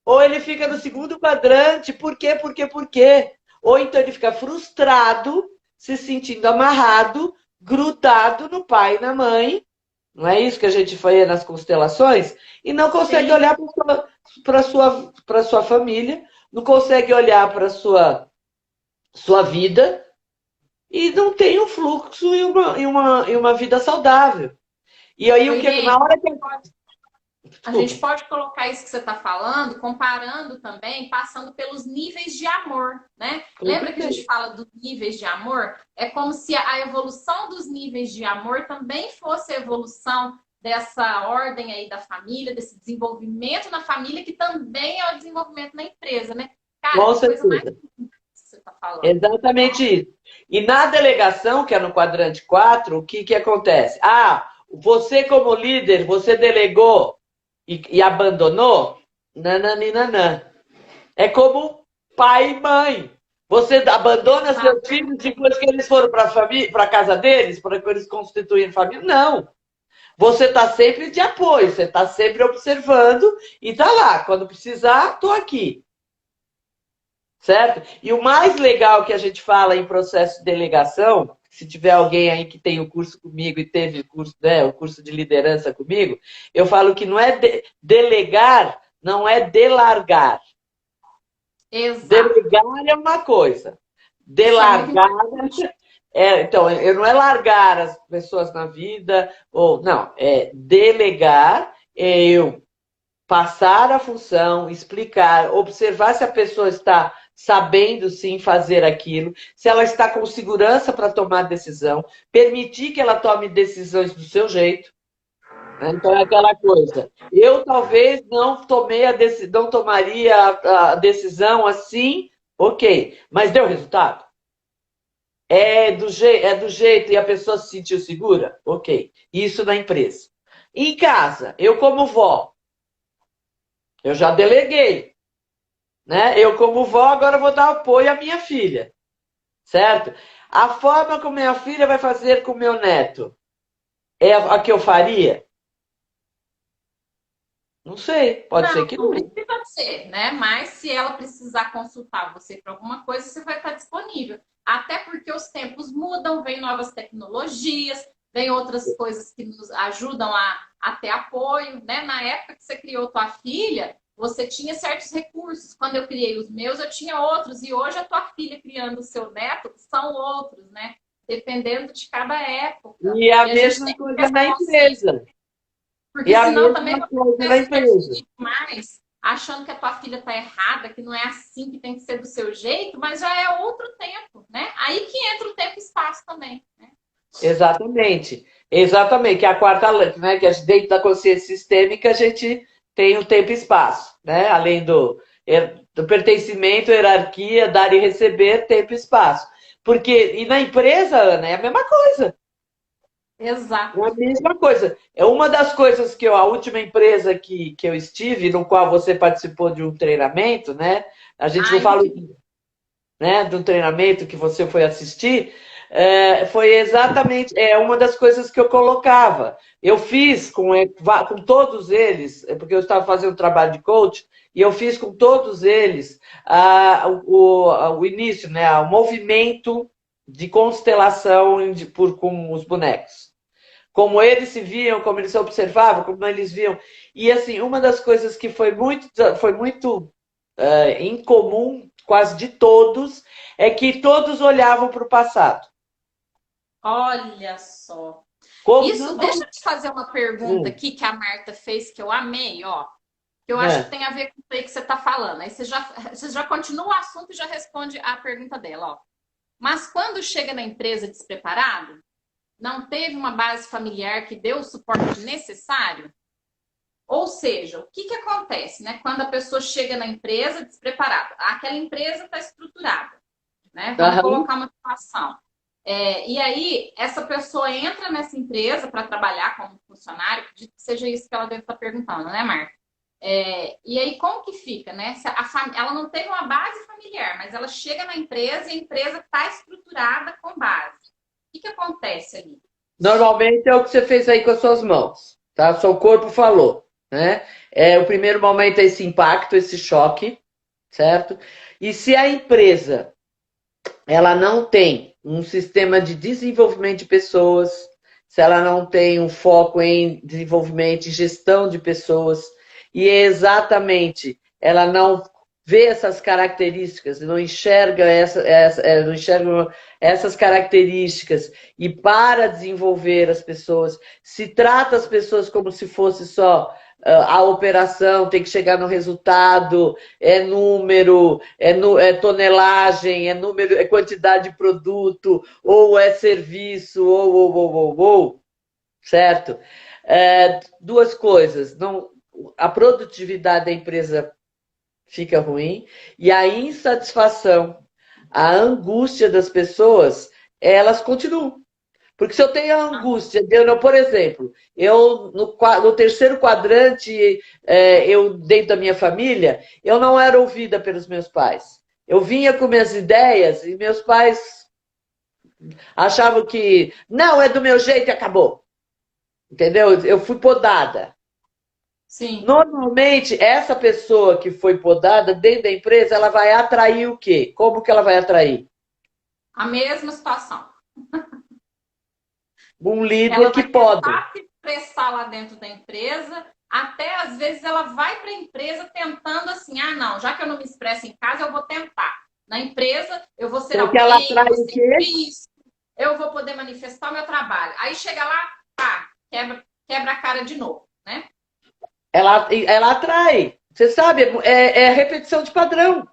Ou ele fica no segundo quadrante. Por quê? Por quê? Ou então ele fica frustrado, se sentindo amarrado, grudado no pai e na mãe. Não é isso que a gente faz nas constelações? E não consegue olhar para a sua família, não consegue olhar para a sua vida e não tem um fluxo e uma vida saudável. E aí, na hora que... A gente pode colocar isso que você está falando, comparando também, passando pelos níveis de amor, né? Lembra que a gente fala dos níveis de amor? É como se a evolução dos níveis de amor também fosse a evolução dessa ordem aí da família, desse desenvolvimento na família, que também é o desenvolvimento na empresa, né? Cara, com que coisa mais certeza. que você está falando. Exatamente isso. E na delegação, que é no quadrante 4, o que acontece? Você como líder, você delegou e abandonou? Nananina. É como pai e mãe. Você abandona seus filhos depois que eles foram para a casa deles, para que eles constituírem família? Não. Você está sempre de apoio, você está sempre observando e está lá. Quando precisar, estou aqui. Certo? E o mais legal que a gente fala em processo de delegação, se tiver alguém aí que tem o curso comigo e teve o curso de liderança comigo, eu falo que não é delegar, não é delargar. Exato. Delegar é uma coisa. Delargar então, não é largar as pessoas na vida, ou não, é delegar, é eu passar a função, explicar, observar se a pessoa está sabendo sim fazer aquilo, se ela está com segurança para tomar decisão, permitir que ela tome decisões do seu jeito. Então é aquela coisa. Eu talvez não tomaria a decisão assim, ok, mas deu resultado? É do jeito e a pessoa se sentiu segura? Ok. Isso na empresa. Em casa, eu como vó, eu já deleguei. Né? Eu, como vó, agora vou dar apoio à minha filha. Certo? A forma como minha filha vai fazer com o meu neto é a que eu faria? Não sei. Pode ser que não. Não precisa ser, né? Mas se ela precisar consultar você para alguma coisa, você vai estar disponível. Até porque os tempos mudam, vem novas tecnologias, vem outras coisas que nos ajudam a ter apoio, né? Na época que você criou tua filha, você tinha certos recursos. Quando eu criei os meus, eu tinha outros. E hoje a tua filha criando o seu neto são outros, né? Dependendo de cada época. E a mesma coisa na empresa. Porque senão também você demais, achando que a tua filha tá errada, que não é assim que tem que ser do seu jeito, mas já é outro tempo, né? Aí que entra o tempo e espaço também, né? Exatamente. Exatamente. Que é a quarta lei, né? Que dentro da consciência sistêmica a gente tem o tempo e espaço, né? Além do pertencimento, hierarquia, dar e receber, tempo e espaço. E na empresa, Ana, é a mesma coisa. Exato. É a mesma coisa. É uma das coisas que a última empresa que eu estive, no qual você participou de um treinamento, né? A gente não fala, né, de um treinamento que você foi assistir, foi exatamente uma das coisas que eu colocava. Eu fiz com todos eles, porque eu estava fazendo um trabalho de coach, e eu fiz com todos eles o início, né, o movimento de constelação com os bonecos. Como eles se viam, como eles se observavam, como eles viam. E, assim, uma das coisas que foi muito em comum, quase de todos, é que todos olhavam para o passado. Olha só. Como Isso, não? deixa eu te fazer uma pergunta Hum, aqui que a Marta fez, que eu amei, ó. Que eu acho que né? tem a ver com o que você está falando. Aí você já continua o assunto e já responde a pergunta dela, ó. Mas quando chega na empresa despreparado, não teve uma base familiar que deu o suporte necessário? Ou seja, o que, que acontece, né? Quando a pessoa chega na empresa despreparada, aquela empresa está estruturada, né? Vamos Aham. colocar uma situação. E aí, essa pessoa entra nessa empresa para trabalhar como funcionário, acredito que seja isso que ela deve estar perguntando, né, Marta? E aí, como que fica, né? Ela não teve uma base familiar, mas ela chega na empresa e a empresa está estruturada com base. O que, que acontece ali? Normalmente é o que você fez aí com as suas mãos, tá? Seu corpo falou, né? O primeiro momento é esse impacto, esse choque, certo? E se a empresa ela não tem um sistema de desenvolvimento de pessoas, se ela não tem um foco em desenvolvimento e gestão de pessoas, e é exatamente ela não vê essas características, não enxerga, não enxerga essas características e para desenvolver as pessoas, se trata as pessoas como se fosse só a operação, tem que chegar no resultado, é número, é tonelagem, é número, é quantidade de produto, ou é serviço, ou, certo? Duas coisas, não, a produtividade da empresa fica ruim e a insatisfação, a angústia das pessoas, elas continuam. Porque se eu tenho a angústia, por exemplo, eu no terceiro quadrante, eu dentro da minha família, eu não era ouvida pelos meus pais. Eu vinha com minhas ideias e meus pais achavam que não, é do meu jeito e acabou. Entendeu? Eu fui podada. Sim, Normalmente, essa pessoa que foi podada dentro da empresa, ela vai atrair o quê? Como que ela vai atrair? a mesma situação. Um líder Ela que vai poda. tentar se expressar lá dentro da empresa, até às vezes ela vai para a empresa tentando assim, ah, não, já que eu não me expresso em casa, eu vou tentar. Na empresa, eu vou ser Porque ela alguém, eu atrai vou o ser quê? isso, eu vou poder manifestar o meu trabalho. Aí chega lá, pá, quebra a cara de novo, né? Ela atrai. Você sabe, é repetição de padrão.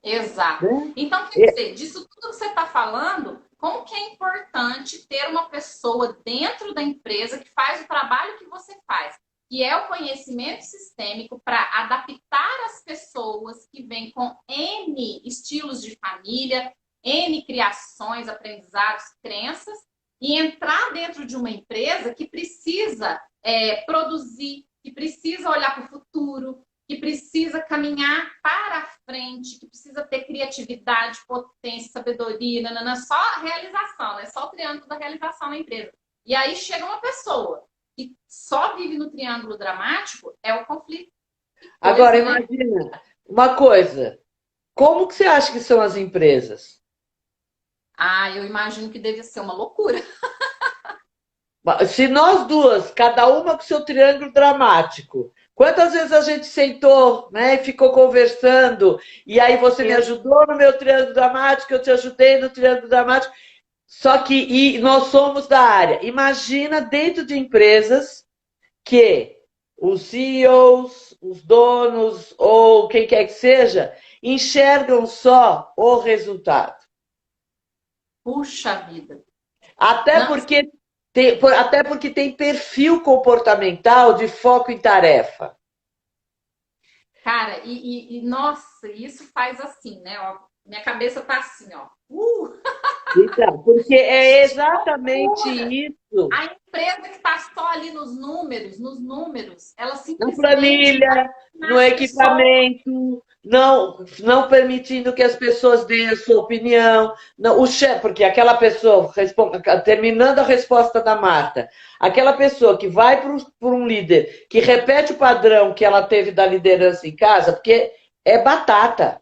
Exato. Né? Então, quer dizer, disso tudo que você está falando, como que é importante ter uma pessoa dentro da empresa que faz o trabalho que você faz, que é o conhecimento sistêmico para adaptar as pessoas que vêm com N estilos de família, N criações, aprendizados, crenças, e entrar dentro de uma empresa que precisa produzir, que precisa olhar para o futuro, que precisa caminhar para frente, que precisa ter criatividade, potência, sabedoria, nanana, só realização, né? Só o triângulo da realização na empresa. E aí chega uma pessoa que só vive no triângulo dramático, é o conflito. Que Agora, coisa, né? imagina uma coisa. Como que você acha que são as empresas? Ah, eu imagino que deve ser uma loucura. Se nós duas, cada uma com seu triângulo dramático, quantas vezes a gente sentou, né, e ficou conversando, e aí você me ajudou no meu triângulo dramático, eu te ajudei no triângulo dramático, só que nós somos da área. Imagina dentro de empresas que os CEOs, os donos ou quem quer que seja, enxergam só o resultado. Puxa vida. Até Não, porque até porque tem perfil comportamental de foco em tarefa. cara, nossa, isso faz assim, né? Ó, minha cabeça tá assim, ó. Então, porque é exatamente Loucura! isso. A empresa que está só ali nos números, ela Na simplesmente vai planilha, no nas pessoas. equipamento, não permitindo que as pessoas deem a sua opinião. Não, o chefe, porque aquela pessoa, terminando a resposta da Marta, aquela pessoa que vai para um líder que repete o padrão que ela teve da liderança em casa, porque é batata.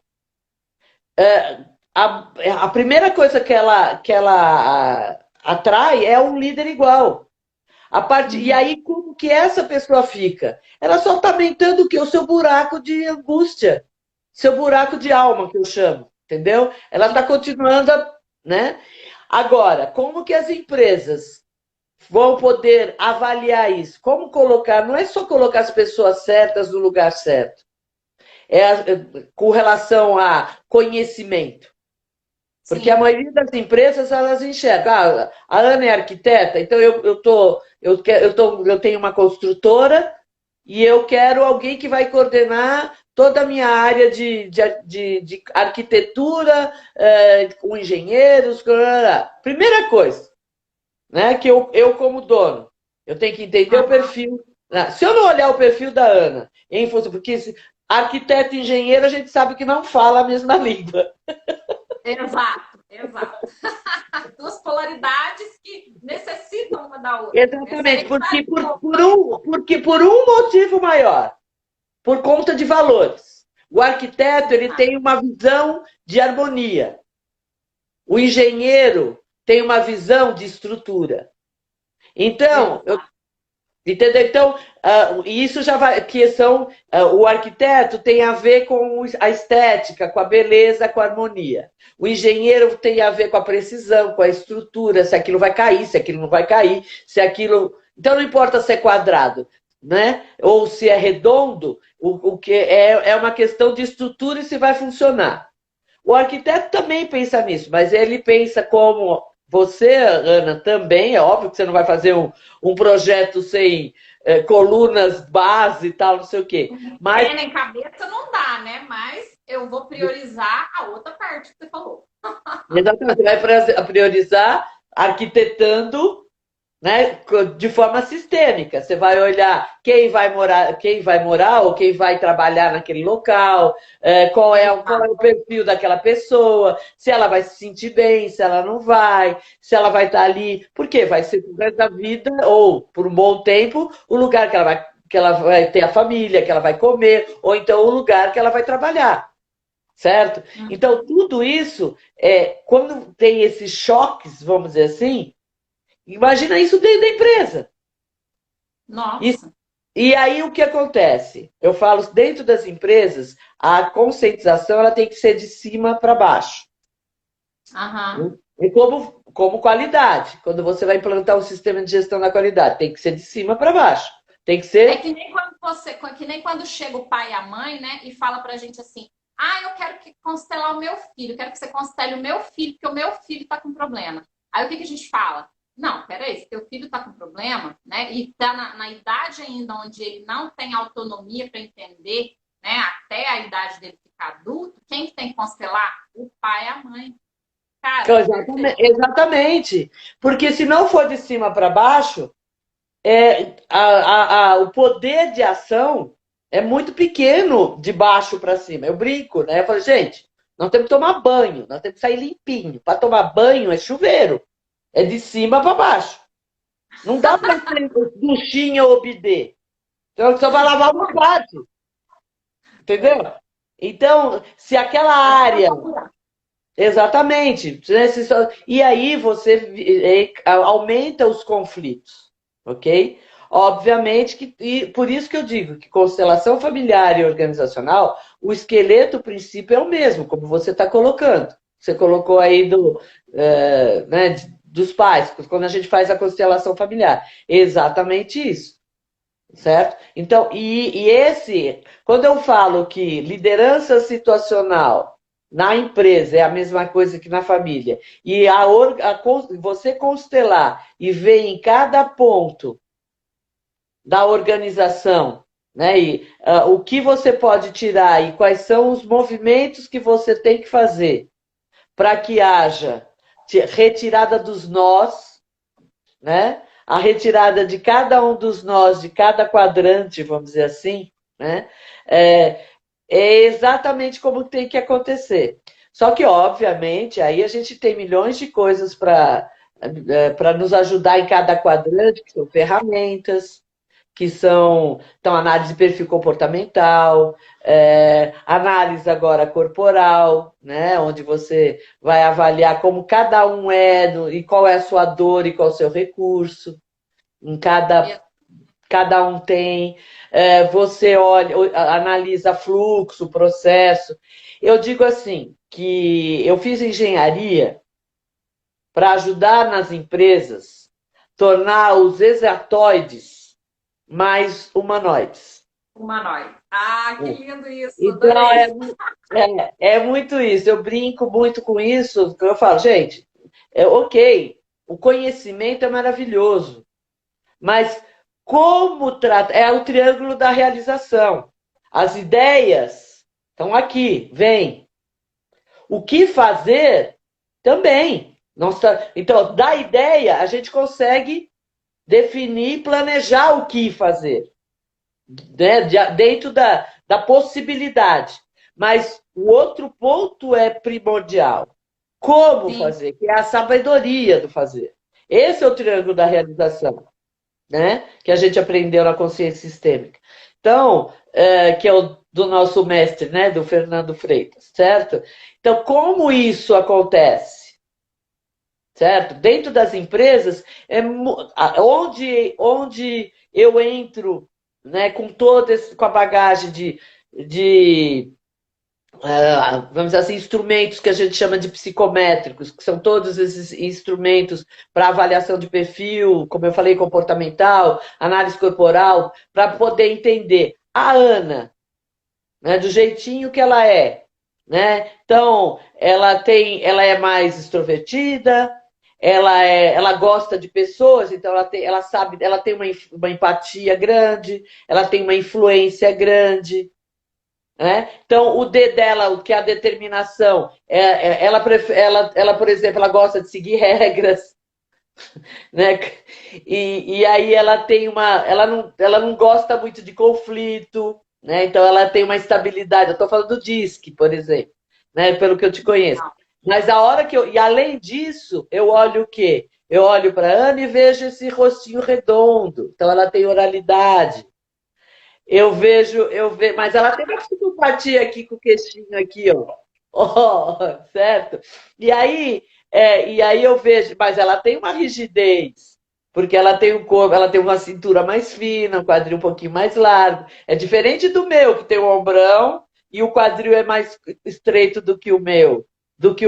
A primeira coisa que ela atrai é um líder igual. E Uhum. aí, como que essa pessoa fica? Ela só está aumentando o quê? O seu buraco de angústia. seu buraco de alma, que eu chamo, entendeu? Ela está continuando, né? Agora, como que as empresas vão poder avaliar isso? Como colocar, não é só colocar as pessoas certas no lugar certo, com relação a conhecimento. Porque a Sim. maioria das empresas, elas enxergam, a Ana é arquiteta, então eu tenho uma construtora e eu quero alguém que vai coordenar toda a minha área de arquitetura, com engenheiros. Primeira coisa, né, que eu como dono, eu tenho que entender o Aham. perfil. Né? Se eu não olhar o perfil da Ana, porque arquiteto e engenheiro a gente sabe que não fala a mesma língua. Exato, exato. Duas polaridades que necessitam uma da outra. Essa é a Exatamente, idade porque por um motivo maior, por conta de valores. O arquiteto ele tem uma visão de harmonia. O engenheiro tem uma visão de estrutura. Então, Exato. entendeu? Então, isso já vai. O arquiteto tem a ver com a estética, com a beleza, com a harmonia. O engenheiro tem a ver com a precisão, com a estrutura, se aquilo vai cair, se aquilo não vai cair, se aquilo. Então, não importa se é quadrado, né? Ou se é redondo, o que é uma questão de estrutura e se vai funcionar. O arquiteto também pensa nisso, mas ele pensa como você, Ana, também. É óbvio que você não vai fazer um projeto sem colunas, base e tal, não sei o quê. Mas, Pé nem cabeça não dá, né? Mas eu vou priorizar a outra parte que você falou. exatamente, você vai priorizar arquitetando, né, de forma sistêmica. Você vai olhar quem vai morar ou quem vai trabalhar naquele local, qual é Exato. o perfil daquela pessoa, se ela vai se sentir bem, se ela não vai, se ela vai estar ali, porque vai ser por resto da vida ou por um bom tempo o lugar que ela vai ter a família, que ela vai comer, ou então o lugar que ela vai trabalhar. Certo? Então, tudo isso, quando tem esses choques, vamos dizer assim, imagina isso dentro da empresa. E, Nossa. e aí o que acontece? Eu falo, dentro das empresas, a conscientização ela tem que ser de cima para baixo. Aham. E como qualidade. Quando você vai implantar um sistema de gestão da qualidade, tem que ser de cima para baixo. Tem que É ser. que nem quando que nem quando chega o pai e a mãe, né, e fala pra gente assim: "Ah, eu quero que constelar o meu filho, eu quero que você constele o meu filho, porque o meu filho tá com problema". Aí o que que a gente fala? Não, peraí, se teu filho tá com problema, né, e tá na idade ainda onde ele não tem autonomia para entender, né, até a idade dele ficar adulto, quem que tem que constelar? O pai e a mãe. Cara, Exatamente, perfeito. exatamente. Porque se não for de cima para baixo, o poder de ação é muito pequeno de baixo para cima. Eu brinco, né? Eu falo, gente, nós temos que tomar banho, nós temos que sair limpinho. Para tomar banho é chuveiro, é de cima para baixo. Não dá para ser duchinha ou bidê. Então só vai lavar uma parte, entendeu? Então, se aquela área. Exatamente. E aí você aumenta os conflitos, ok? Obviamente que, e por isso que eu digo que constelação familiar e organizacional, o esqueleto, o princípio é o mesmo, como você está colocando. Você colocou aí né, dos pais, quando a gente faz a constelação familiar. Exatamente isso, certo? Então, quando eu falo que liderança situacional na empresa é a mesma coisa que na família, e você constelar e ver em cada ponto da organização, né, o que você pode tirar e quais são os movimentos que você tem que fazer para que haja retirada dos nós, né? A retirada de cada um dos nós, de cada quadrante, vamos dizer assim, né? É, é exatamente como tem que acontecer. Só que, obviamente, aí a gente tem milhões de coisas para nos ajudar em cada quadrante, que são ferramentas, que são então, análise de perfil comportamental, análise agora corporal, né, onde você vai avaliar como cada um e qual é a sua dor e qual é o seu recurso em cada. cada um tem, você olha, analisa fluxo, processo. Eu digo assim, que eu fiz engenharia para ajudar nas empresas tornar os exatoides mais humanoides. Humanoide. Ah, que lindo isso, Então, adorei. é muito isso. Eu brinco muito com isso. Eu falo, gente, ok, o conhecimento é maravilhoso, mas como trata. É o triângulo da realização. As ideias estão aqui, vem. O que fazer também. Então, da ideia, a gente consegue definir, planejar o que fazer, né? Dentro da possibilidade. Mas o outro ponto é primordial. Como Sim, fazer? Que é a sabedoria do fazer. Esse é o triângulo da realização, né? Que a gente aprendeu na consciência sistêmica. Então, que é o do nosso mestre, né? Do Fernando Freitas, certo? Então, como isso acontece? Certo? Dentro das empresas, onde eu entro, né, com com a bagagem de vamos dizer assim, instrumentos que a gente chama de psicométricos, que são todos esses instrumentos para avaliação de perfil, como eu falei, comportamental, análise corporal, para poder entender a Ana, né, do jeitinho que ela é, né? Então, ela é mais extrovertida, ela gosta de pessoas, então ela sabe, ela tem uma empatia grande, ela tem uma influência grande, né? Então, o D dela, o que é a determinação, ela, por exemplo, ela gosta de seguir regras, né? E aí ela tem ela não gosta muito de conflito, né? Então ela tem uma estabilidade. Eu estou falando do DISC, por exemplo, né? Pelo que eu te conheço. Mas a hora que e além disso, eu olho o quê? Eu olho para a Ana e vejo esse rostinho redondo. Então ela tem oralidade. Mas ela tem uma psicopatia aqui com o queixinho aqui, ó. Ó, certo? E aí, e aí eu vejo, mas ela tem uma rigidez, porque ela tem um corpo, ela tem uma cintura mais fina, um quadril um pouquinho mais largo. É diferente do meu, que tem um ombrão e o quadril é mais estreito do que o meu, do que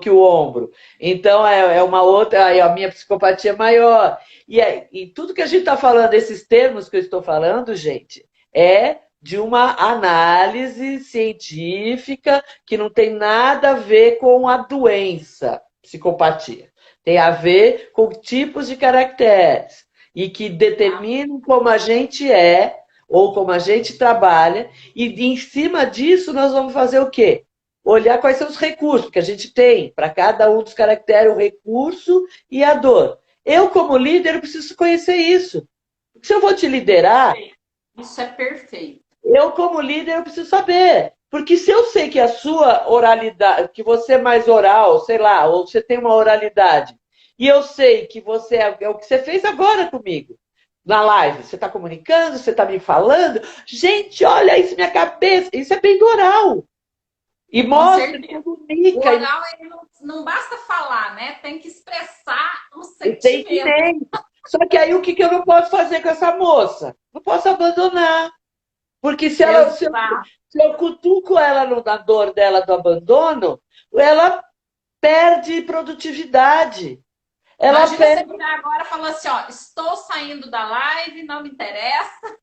o ombro. Então é uma outra, aí a minha psicopatia é maior. E tudo que a gente está falando, esses termos que eu estou falando, gente, é de uma análise científica que não tem nada a ver com a doença, psicopatia. Tem a ver com tipos de caracteres e que determinam como a gente é ou como a gente trabalha, e em cima disso nós vamos fazer o quê? Olhar quais são os recursos que a gente tem para cada um dos caracteres, o recurso e a dor. Eu, como líder, eu preciso conhecer isso. Se eu vou te liderar, isso é perfeito. eu, como líder, eu preciso saber. Porque se eu sei que a sua oralidade, que você é mais oral, sei lá, ou você tem uma oralidade, e eu sei que você é o que você fez agora comigo, na live, você está comunicando, você está me falando, gente, olha isso minha cabeça, isso é bem do oral. E Com mostra, certeza. O comunica, oral ele não basta falar, né? Tem que expressar o tem sentimento. sentimento. Só que aí o que eu não posso fazer com essa moça? Não posso abandonar. Porque Exato. se eu cutuco ela na dor dela do abandono, ela perde produtividade. Ela Imagina você perde. virar agora e falar assim, ó, estou saindo da live, não me interessa.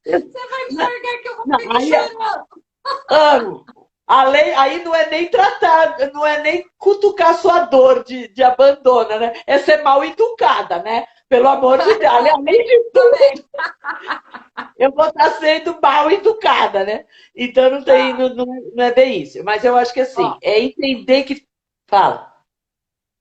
Você vai enxergar que eu vou Não, ficar aí, chorando. Ana, aí não é nem tratar, não é nem cutucar sua dor de abandono, né? É ser mal educada, né? Pelo amor de Deus. Além de tudo, eu vou estar sendo mal educada, né? Então não tem, Tá. não é bem isso. Mas eu acho que Ó, assim, é entender que. Fala.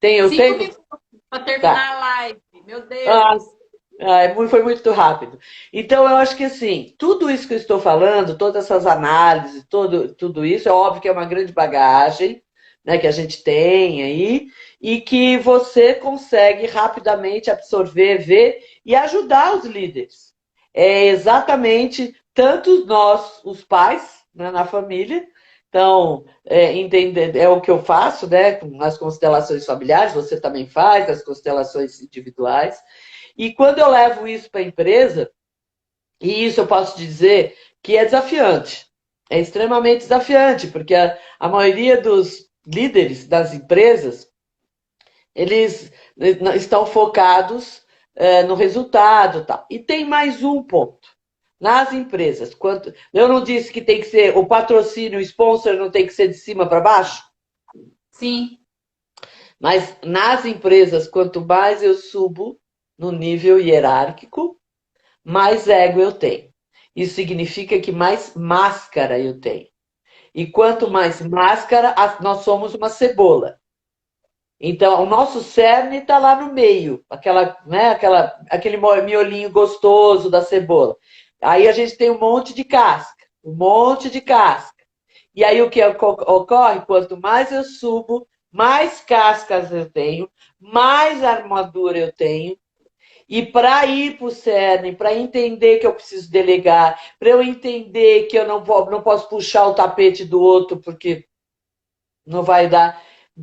Tem o 5 minutos tempo? para Tá. terminar a live. Meu Ah, Deus. foi muito rápido. Então, eu acho que assim, tudo isso que eu estou falando, todas essas análises, tudo isso, é óbvio que é uma grande bagagem, né, que a gente tem aí, e que você consegue rapidamente absorver, ver e ajudar os líderes. É exatamente tanto nós, os pais, né, na família. Então, entender, é o que eu faço, né, com as constelações familiares, você também faz, as constelações individuais E quando eu levo isso para a empresa, e isso eu posso dizer que é desafiante, é extremamente desafiante, porque a maioria dos líderes das empresas, eles estão focados no resultado, tal. E tem mais um ponto. Nas empresas, eu não disse que tem que ser o patrocínio, o sponsor não tem que ser de cima para baixo? Sim. Mas nas empresas, quanto mais eu subo no nível hierárquico, mais ego eu tenho. Isso significa que mais máscara eu tenho. E quanto mais máscara, nós somos uma cebola. Então, o nosso cerne está lá no meio, aquele miolinho gostoso da cebola. Aí a gente tem um monte de casca, um monte de casca. E aí o que ocorre? Quanto mais eu subo, mais cascas eu tenho, mais armadura eu tenho. E para ir para o cerne, para entender que eu preciso delegar, para eu entender que eu não posso puxar o tapete do outro, porque não vai dar.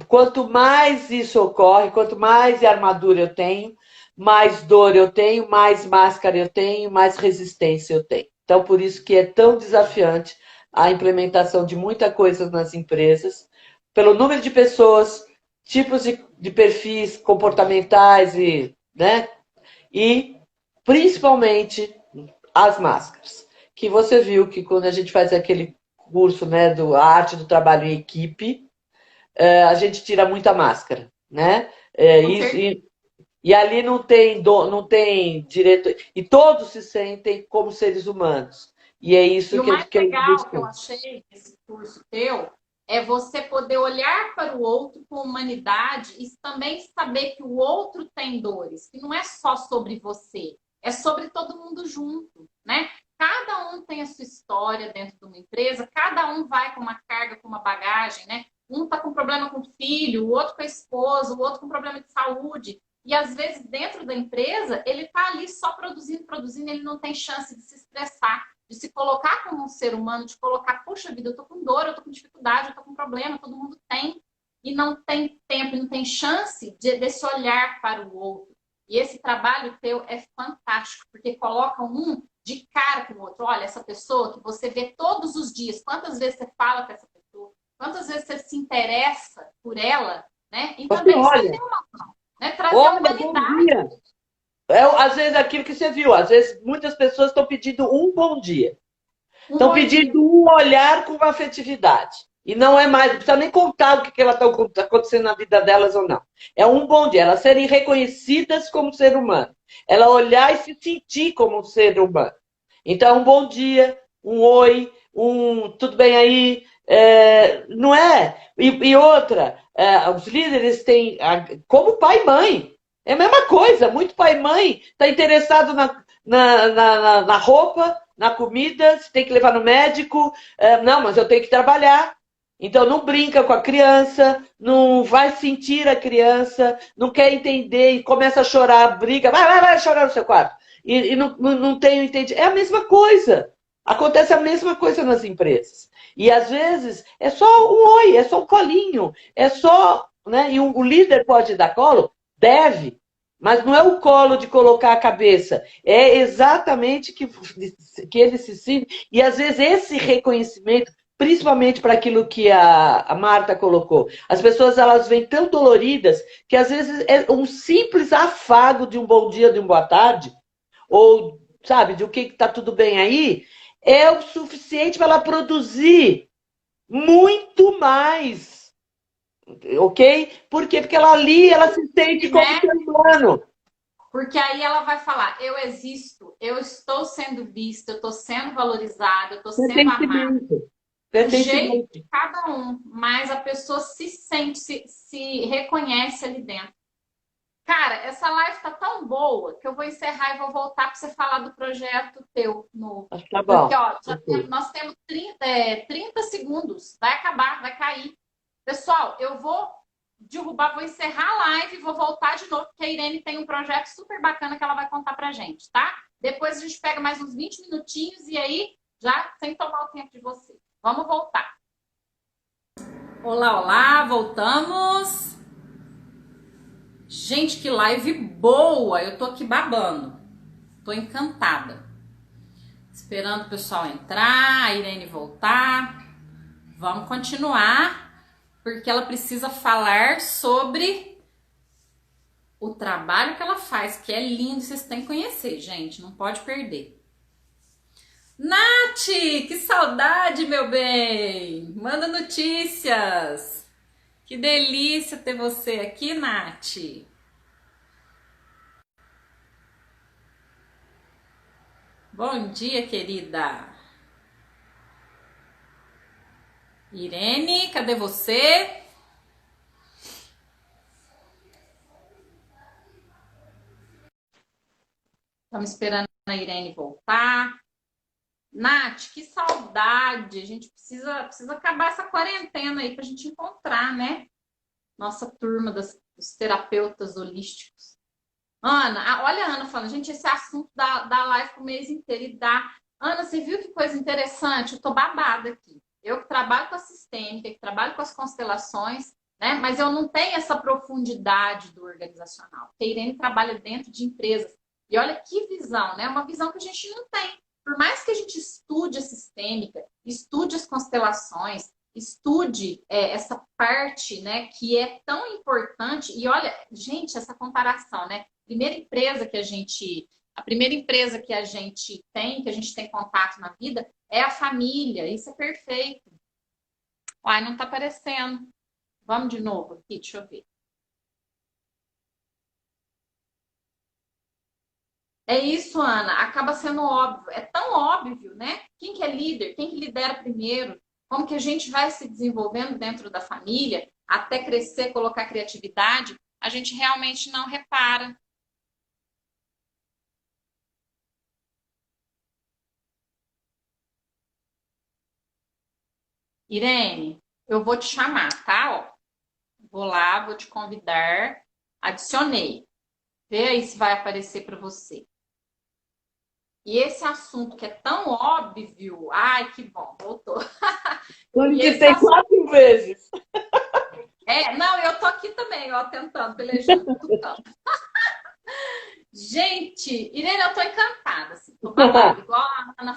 Quanto mais isso ocorre, quanto mais armadura eu tenho, mais dor eu tenho, mais máscara eu tenho, mais resistência eu tenho. Então, por isso que é tão desafiante a implementação de muita coisa nas empresas, pelo número de pessoas, tipos de perfis comportamentais e principalmente as máscaras. Que você viu que quando a gente faz aquele curso, né, do a arte do trabalho em equipe, a gente tira muita máscara, né? E ali não tem direito, e todos se sentem como seres humanos. E é isso E o mais que eu legal que eu busco. achei nesse curso teu é você poder olhar para o outro com humanidade e também saber que o outro tem dores, que não é só sobre você, é sobre todo mundo junto, né? Cada um tem a sua história dentro de uma empresa, cada um vai com uma carga, com uma bagagem, né? Um está com problema com o filho, o outro com a esposa, o outro com problema de saúde. E às vezes, dentro da empresa, ele está ali só produzindo, produzindo, ele não tem chance de se expressar, de se colocar como um ser humano, de colocar, puxa vida, eu tô com dor, eu tô com dificuldade, eu tô com problema, todo mundo tem. E não tem tempo, não tem chance desse olhar para o outro. E esse trabalho teu é fantástico, porque coloca um de cara com o outro. Olha, essa pessoa que você vê todos os dias, quantas vezes você fala com essa pessoa, quantas vezes você se interessa por ela, né? E Você também olha, estender uma mão, né? Trazer a olha, bom humanidade. dia. Às vezes aquilo que você viu, às vezes muitas pessoas estão pedindo um bom dia. Um Estão bom dia. pedindo um olhar com afetividade. E não é mais, não precisa nem contar o que está acontecendo na vida delas ou não. É um bom dia, elas serem reconhecidas como ser humano. Ela olhar e se sentir como um ser humano. Então, um bom dia, um oi, um tudo bem aí, não é? E outra, os líderes têm, como pai e mãe, é a mesma coisa, muito pai e mãe está interessado na roupa, na comida, se tem que levar no médico, não, mas eu tenho que trabalhar. Então não brinca com a criança, não vai sentir a criança, não quer entender e começa a chorar, briga, vai chorar no seu quarto. E não tem entendido. É a mesma coisa. Acontece a mesma coisa nas empresas. E às vezes é só um oi, é só um colinho, é só. Né? E o líder pode dar colo? Deve, mas não é o colo de colocar a cabeça. É exatamente que ele se sente. E às vezes esse reconhecimento, principalmente para aquilo que a Marta colocou, as pessoas elas vêm tão doloridas que às vezes é um simples afago de um bom dia, de uma boa tarde, ou, sabe, de o que está tudo bem aí, é o suficiente para ela produzir muito mais. Ok? Por quê? Porque ela ali, ela se sente como Né? ser humano. Porque aí ela vai falar, eu existo, eu estou sendo vista, eu estou sendo valorizada, eu estou sendo amada. Pertencimento. Do jeito Pertencimento. de cada um, mas a pessoa se sente, se reconhece ali dentro. Cara, essa live tá tão boa que eu vou encerrar e vou voltar para você falar do projeto teu novo. Acho que tá Porque, bom. ó, Ok. nós temos 30 segundos. Vai acabar, vai cair. Pessoal, eu vou derrubar, vou encerrar a live e vou voltar de novo, porque a Irene tem um projeto super bacana que ela vai contar pra gente, tá? Depois a gente pega mais uns 20 minutinhos e aí, já sem tomar o tempo de você. Vamos voltar. Olá, olá, voltamos. Gente, que live boa! Eu tô aqui babando. Tô encantada. Esperando o pessoal entrar, a Irene voltar. Vamos continuar, porque ela precisa falar sobre o trabalho que ela faz, que é lindo, vocês têm que conhecer, gente, não pode perder. Nath, que saudade, meu bem! Manda notícias! Que delícia ter você aqui, Nath! Bom dia, querida! Irene, cadê você? Estamos esperando a Irene voltar. Nath, que saudade! A gente precisa acabar essa quarentena aí para a gente encontrar, né? Nossa turma dos terapeutas holísticos. Ana, olha a Ana falando, gente, esse assunto da live pro mês inteiro e dá. Ana, você viu que coisa interessante? Eu tô babada aqui. Eu que trabalho com a sistêmica, que trabalho com as constelações, né? Mas eu não tenho essa profundidade do organizacional. A Irene trabalha dentro de empresas. E olha que visão, né? Uma visão que a gente não tem. Por mais que a gente estude a sistêmica, estude as constelações, estude essa parte, né, que é tão importante. E olha, gente, essa comparação, né? A primeira empresa que a gente tem contato na vida é a família. Isso é perfeito. Ai, não tá aparecendo. Vamos de novo aqui, deixa eu ver. É isso, Ana. Acaba sendo óbvio. É tão óbvio, né? Quem que é líder? Quem que lidera primeiro? Como que a gente vai se desenvolvendo dentro da família até crescer, colocar criatividade? A gente realmente não repara. Irene, eu vou te chamar, tá? Ó, vou lá, vou te convidar. Adicionei. Vê aí se vai aparecer para você. E esse assunto que é tão óbvio, ai, que bom, voltou. Porque tem 4 vezes. Não, eu tô aqui também, ó, tentando, pelejando, tentando. Gente, Irene, eu tô encantada, assim, tô babada, igual a Ana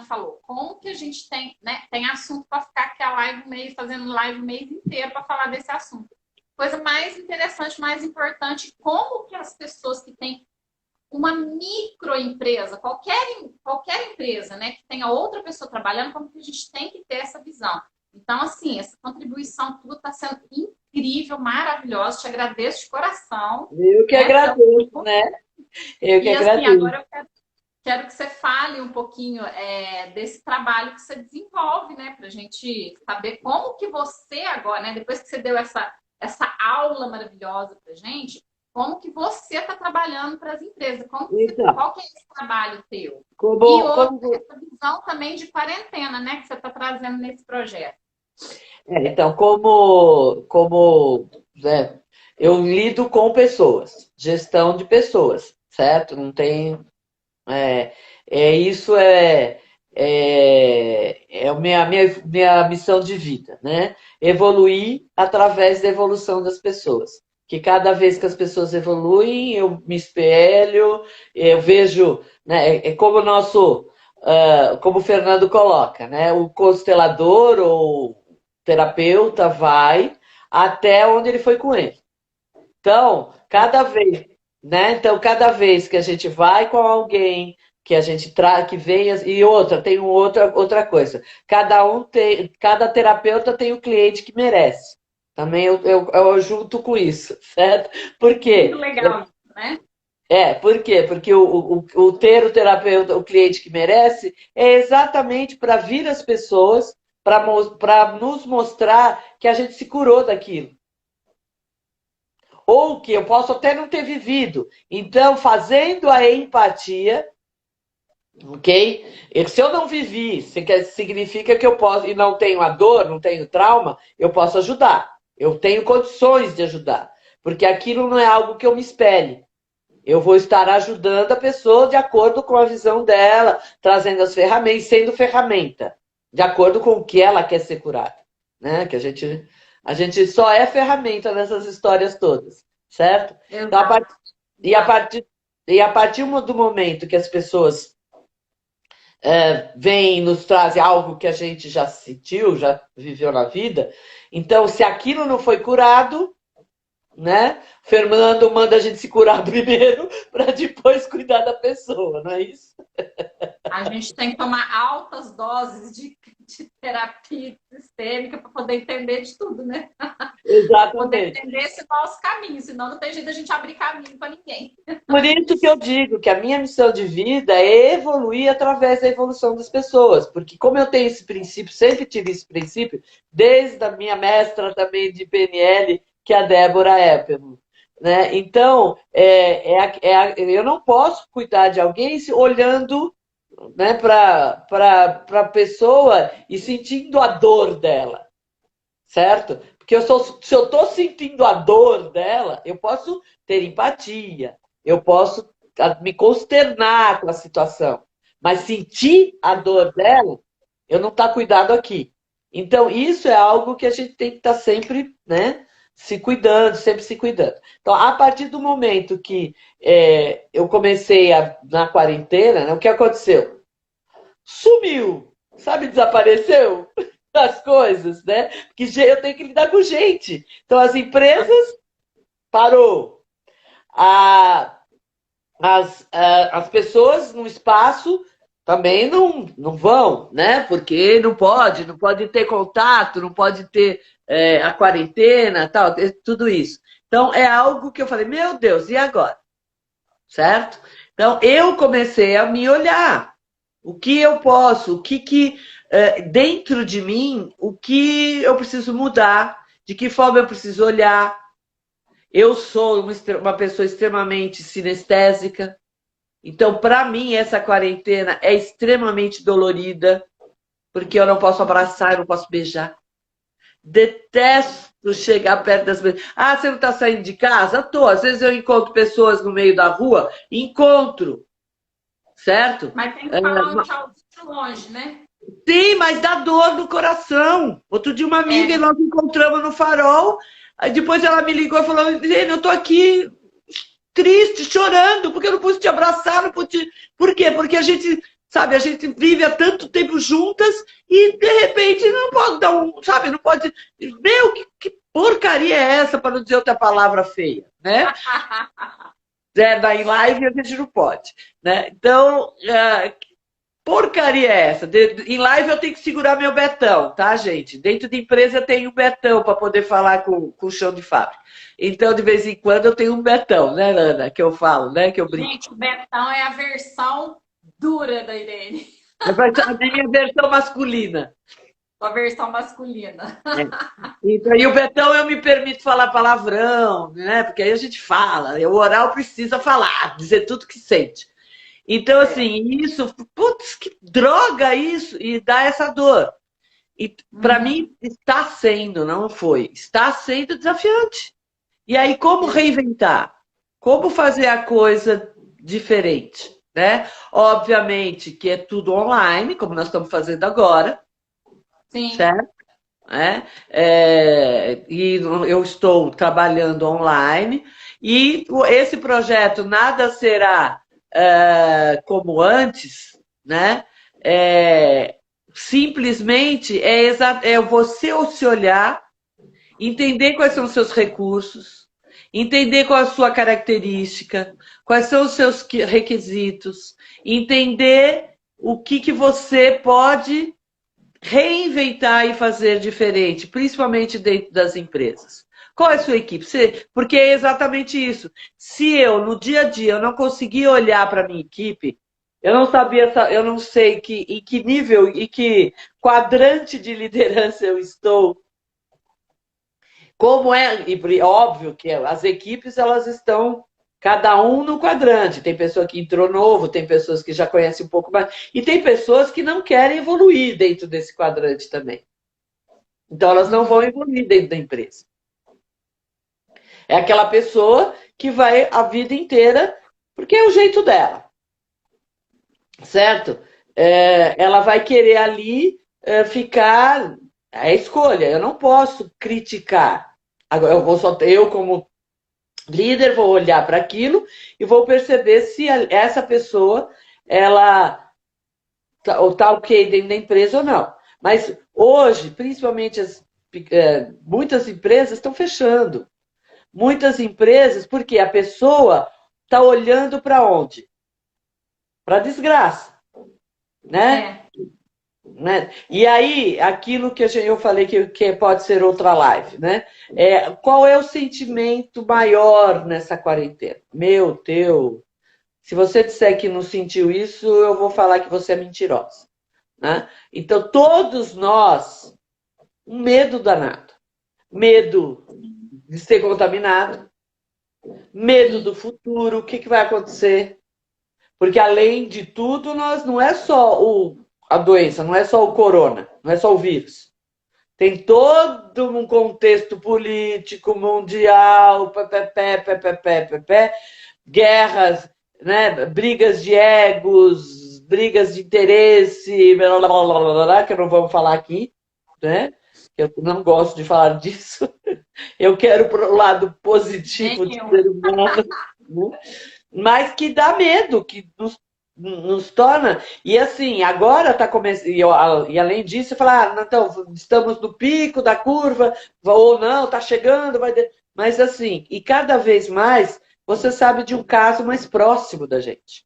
falou, como que a gente tem, né, tem assunto para ficar aqui a live mês, fazendo live o mês inteiro para falar desse assunto. Coisa mais interessante, mais importante, como que as pessoas que têm uma microempresa, qualquer empresa, né, que tenha outra pessoa trabalhando, como que a gente tem que ter essa visão. Então, assim, essa contribuição tua está sendo incrível, maravilhosa, te agradeço de coração. Eu que agradeço, né? Eu que E assim, agradeço. agora eu quero que você fale um pouquinho desse trabalho que você desenvolve, né? Para a gente saber como que você agora, né? Depois que você deu essa aula maravilhosa para gente, como que você está trabalhando para as empresas? Então, Qual que é esse trabalho teu? E essa visão também de quarentena, né? Que você está trazendo nesse projeto. então, né, eu lido com pessoas, gestão de pessoas, certo? Não tem. Isso é a minha missão de vida, né? Evoluir através da evolução das pessoas. Que cada vez que as pessoas evoluem, eu me espelho, eu vejo, né? É como o nosso, como o Fernando coloca, né? O constelador ou terapeuta vai até onde ele foi com ele. Então, cada vez que a gente vai com alguém, que a gente que venha e tem outra coisa. Cada terapeuta tem o cliente que merece. Também eu junto com isso, certo? Por quê? Muito legal, né? Por quê? Porque o ter o terapeuta, o cliente que merece, é exatamente para vir as pessoas, para nos mostrar que a gente se curou daquilo. Ou que eu posso até não ter vivido. Então, fazendo a empatia, ok? E se eu não vivi, significa que eu posso, e não tenho a dor, não tenho trauma, eu posso ajudar. Eu tenho condições de ajudar. Porque aquilo não é algo que eu me espelhe. Eu vou estar ajudando a pessoa de acordo com a visão dela, trazendo as ferramentas, sendo ferramenta, de acordo com o que ela quer ser curada. Né? Que a gente só é ferramenta nessas histórias todas. certo? Então, Exato. e a partir, e a partir do momento que as pessoas vêm e nos trazem algo que a gente já sentiu, já viveu na vida, então, se aquilo não foi curado, né? Fernando manda a gente se curar primeiro para depois cuidar da pessoa, não é isso? A gente tem que tomar altas doses de terapia sistêmica para poder entender de tudo, né? Para poder Exatamente. entender esse nosso caminho, senão não tem jeito de a gente abrir caminho para ninguém. Por isso que eu digo que a minha missão de vida é evoluir através da evolução das pessoas, porque como eu tenho esse princípio, sempre tive esse princípio, desde a minha mestra também de PNL, que é a Débora Eppelman, né? Então, eu não posso cuidar de alguém olhando, né, para a pessoa e sentindo a dor dela, certo? Porque se eu estou sentindo a dor dela, eu posso ter empatia, eu posso me consternar com a situação, mas sentir a dor dela, eu não está cuidado aqui. Então, isso é algo que a gente tem que estar sempre, né, se cuidando, sempre se cuidando. Então, a partir do momento que eu comecei na quarentena, né, o que aconteceu? Sumiu, sabe, desapareceu das coisas, né? Porque eu tenho que lidar com gente. Então, as empresas parou. As pessoas no espaço também não vão, né? Porque não pode ter contato, não pode ter a quarentena, tal, tudo isso. Então, é algo que eu falei, meu Deus, e agora? Certo? Então, eu comecei a me olhar. O que eu posso, dentro de mim, o que eu preciso mudar, de que forma eu preciso olhar. Eu sou uma pessoa extremamente sinestésica, então, para mim, essa quarentena é extremamente dolorida, porque eu não posso abraçar, eu não posso beijar. Detesto chegar perto das pessoas. Ah, você não está saindo de casa? Tô. Às vezes eu encontro pessoas no meio da rua, encontro, certo? Mas tem que falar um tchau de longe, né? Sim, mas dá dor no coração. Outro dia, uma amiga, É. nós encontramos no farol. Aí depois ela me ligou e falou: Helena, eu tô aqui triste, chorando, porque eu não pude te abraçar, não pude. Por quê? Porque a gente, sabe, a gente vive há tanto tempo juntas e de repente não pode dar um, sabe, não pode. Meu, que porcaria é essa, para não dizer outra palavra feia, né? Em live a gente não pode, né? Então, porcaria é essa? Em live eu tenho que segurar meu betão, tá, gente? Dentro de empresa eu tenho um betão para poder falar com o chão de fábrica. Então, de vez em quando, eu tenho um betão, né, Ana? Que eu falo, né? Que eu brinco. Gente, o Betão é a versão dura da Irene. A minha versão masculina. A versão masculina. Então, e o betão eu me permito falar palavrão, né? Porque aí a gente fala. O oral precisa falar, dizer tudo que sente. Então, assim, isso, putz, que droga isso! E dá essa dor. E para mim está sendo, não foi, está sendo desafiante. E aí, como reinventar? Como fazer a coisa diferente? Né? Obviamente que é tudo online, como nós estamos fazendo agora, Sim. certo? E eu estou trabalhando online, e esse projeto nada será como antes, né? Simplesmente é você se olhar, entender quais são os seus recursos, entender qual a sua característica, quais são os seus requisitos, entender o que você pode reinventar e fazer diferente, principalmente dentro das empresas. Qual é a sua equipe? Porque é exatamente isso. Se eu, no dia a dia, eu não conseguir olhar para a minha equipe, eu não sabia, eu não sei em que nível e que quadrante de liderança eu estou. Como é, e óbvio que as equipes elas estão cada um no quadrante. Tem pessoa que entrou novo, tem pessoas que já conhecem um pouco mais, e tem pessoas que não querem evoluir dentro desse quadrante também. Então elas não vão evoluir dentro da empresa. É aquela pessoa que vai a vida inteira, porque é o jeito dela. Certo? Ela vai querer ali ficar. É a escolha, eu não posso criticar. Agora, eu como líder, vou olhar para aquilo e vou perceber se essa pessoa, ela tá ok dentro da empresa ou não. Mas hoje, principalmente muitas empresas estão fechando. Muitas empresas, porque a pessoa está olhando para onde? Para a desgraça, né? É. Né? E aí, aquilo que eu falei que pode ser outra live, né? Qual é o sentimento maior nessa quarentena? Meu, teu. Se você disser que não sentiu isso, eu vou falar que você é mentirosa, né? Então, todos nós, um medo danado. Medo de ser contaminado, medo do Sim. futuro, o que vai acontecer. Porque, além de tudo, nós não é só a doença, não é só o corona, não é só o vírus. Tem todo um contexto político, mundial, guerras, né? Brigas de egos, brigas de interesse, blá, blá, blá, blá, blá, que não vamos falar aqui, né? Eu não gosto de falar disso. Eu quero para o lado Nem positivo do eu. ser humano, né? Mas que dá medo, que nos torna. E assim, agora está começando. E além disso, falar, então, estamos no pico da curva, ou não, está chegando, vai. Mas assim, e cada vez mais você sabe de um caso mais próximo da gente.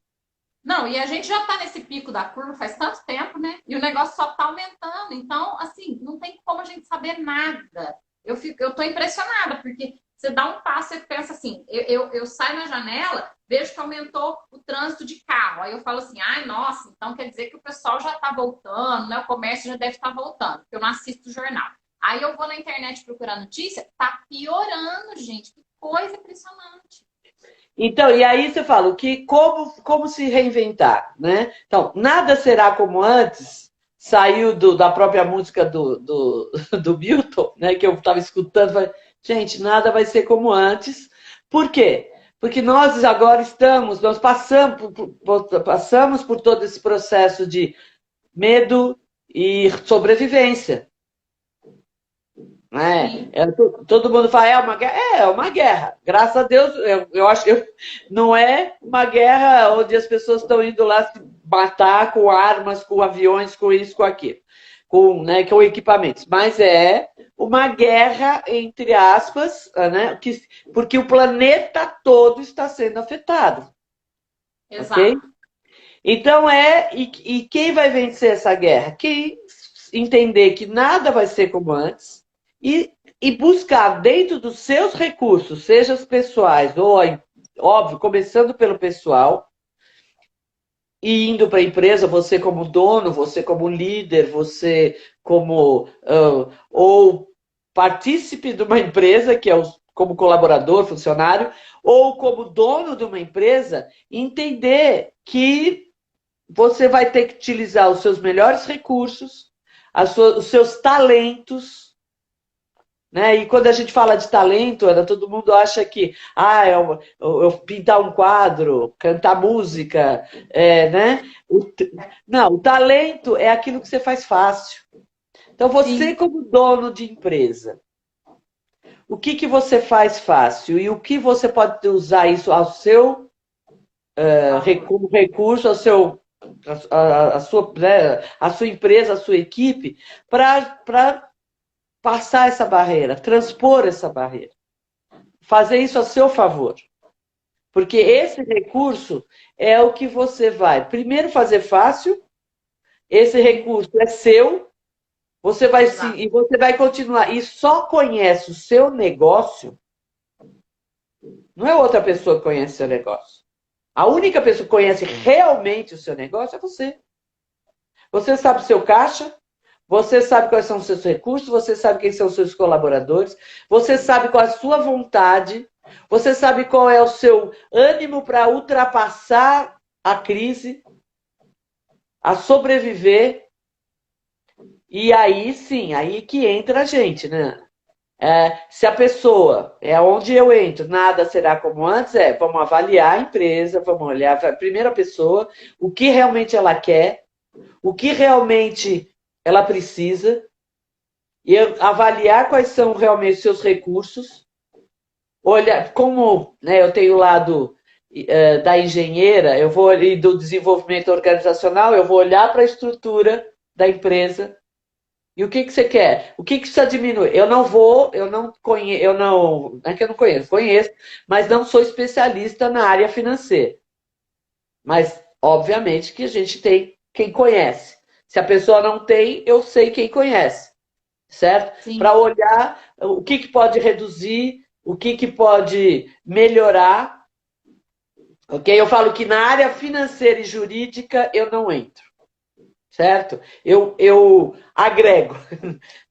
Não, e a gente já está nesse pico da curva faz tanto tempo, né? E o negócio só está aumentando. Então, assim, não tem como a gente saber nada. Eu tô impressionada, porque você dá um passo e pensa assim, eu saio na janela, vejo que aumentou o trânsito de carro. Aí eu falo assim, ai, nossa, então quer dizer que o pessoal já está voltando, né? O comércio já deve estar voltando, porque eu não assisto o jornal. Aí eu vou na internet procurar notícia, tá piorando, gente. Que coisa impressionante. Então, e aí você fala que como se reinventar, né? Então, nada será como antes, saiu da própria música do Milton, né? Que eu estava escutando, falei, gente, nada vai ser como antes. Por quê? Porque nós agora nós passamos por todo esse processo de medo e sobrevivência. Né? Sim. Todo mundo fala, é uma guerra. É uma guerra. Graças a Deus, eu acho que não é uma guerra onde as pessoas estão indo lá se matar com armas, com aviões, com isso, com aquilo, com equipamentos. Mas é uma guerra, entre aspas, né? Porque o planeta todo está sendo afetado. Ok? Exato. Então e quem vai vencer essa guerra? Quem entender que nada vai ser como antes e buscar dentro dos seus recursos, seja os pessoais ou, óbvio, começando pelo pessoal e indo para a empresa, você como dono, você como líder, você como ou partícipe de uma empresa, que é como colaborador, funcionário, ou como dono de uma empresa, entender que você vai ter que utilizar os seus melhores recursos, os seus talentos, né? E quando a gente fala de talento, todo mundo acha que eu pintar um quadro, cantar música, né? Não, o talento é aquilo que você faz fácil. Então, você, Sim. como dono de empresa, o que você faz fácil e o que você pode usar isso ao seu Favor. como recurso, a sua empresa, a sua equipe, para passar essa barreira, transpor essa barreira, fazer isso a seu favor. Porque esse recurso é o que você vai, primeiro, fazer fácil, esse recurso é seu, Exato. e você vai continuar, e só conhece o seu negócio, não é outra pessoa que conhece o seu negócio. A única pessoa que conhece realmente o seu negócio é você. Você sabe o seu caixa, você sabe quais são os seus recursos, você sabe quem são os seus colaboradores, você sabe qual é a sua vontade, você sabe qual é o seu ânimo para ultrapassar a crise, a sobreviver. E aí sim, aí que entra a gente, né? Se a pessoa, é onde eu entro, nada será como antes, vamos avaliar a empresa, vamos olhar a primeira pessoa, o que realmente ela quer, o que realmente ela precisa, e avaliar quais são realmente os seus recursos, olhar, como, né, eu tenho o lado da engenheira, eu vou e do desenvolvimento organizacional, eu vou olhar para a estrutura da empresa. E o que que você quer? O que que precisa diminuir? Eu não conheço, não é que eu não conheço, conheço, mas não sou especialista na área financeira. Mas, obviamente, que a gente tem quem conhece. Se a pessoa não tem, eu sei quem conhece, certo? Sim. Para olhar o que que pode reduzir, o que que pode melhorar, ok? Eu falo que na área financeira e jurídica eu não entro, certo? Eu agrego,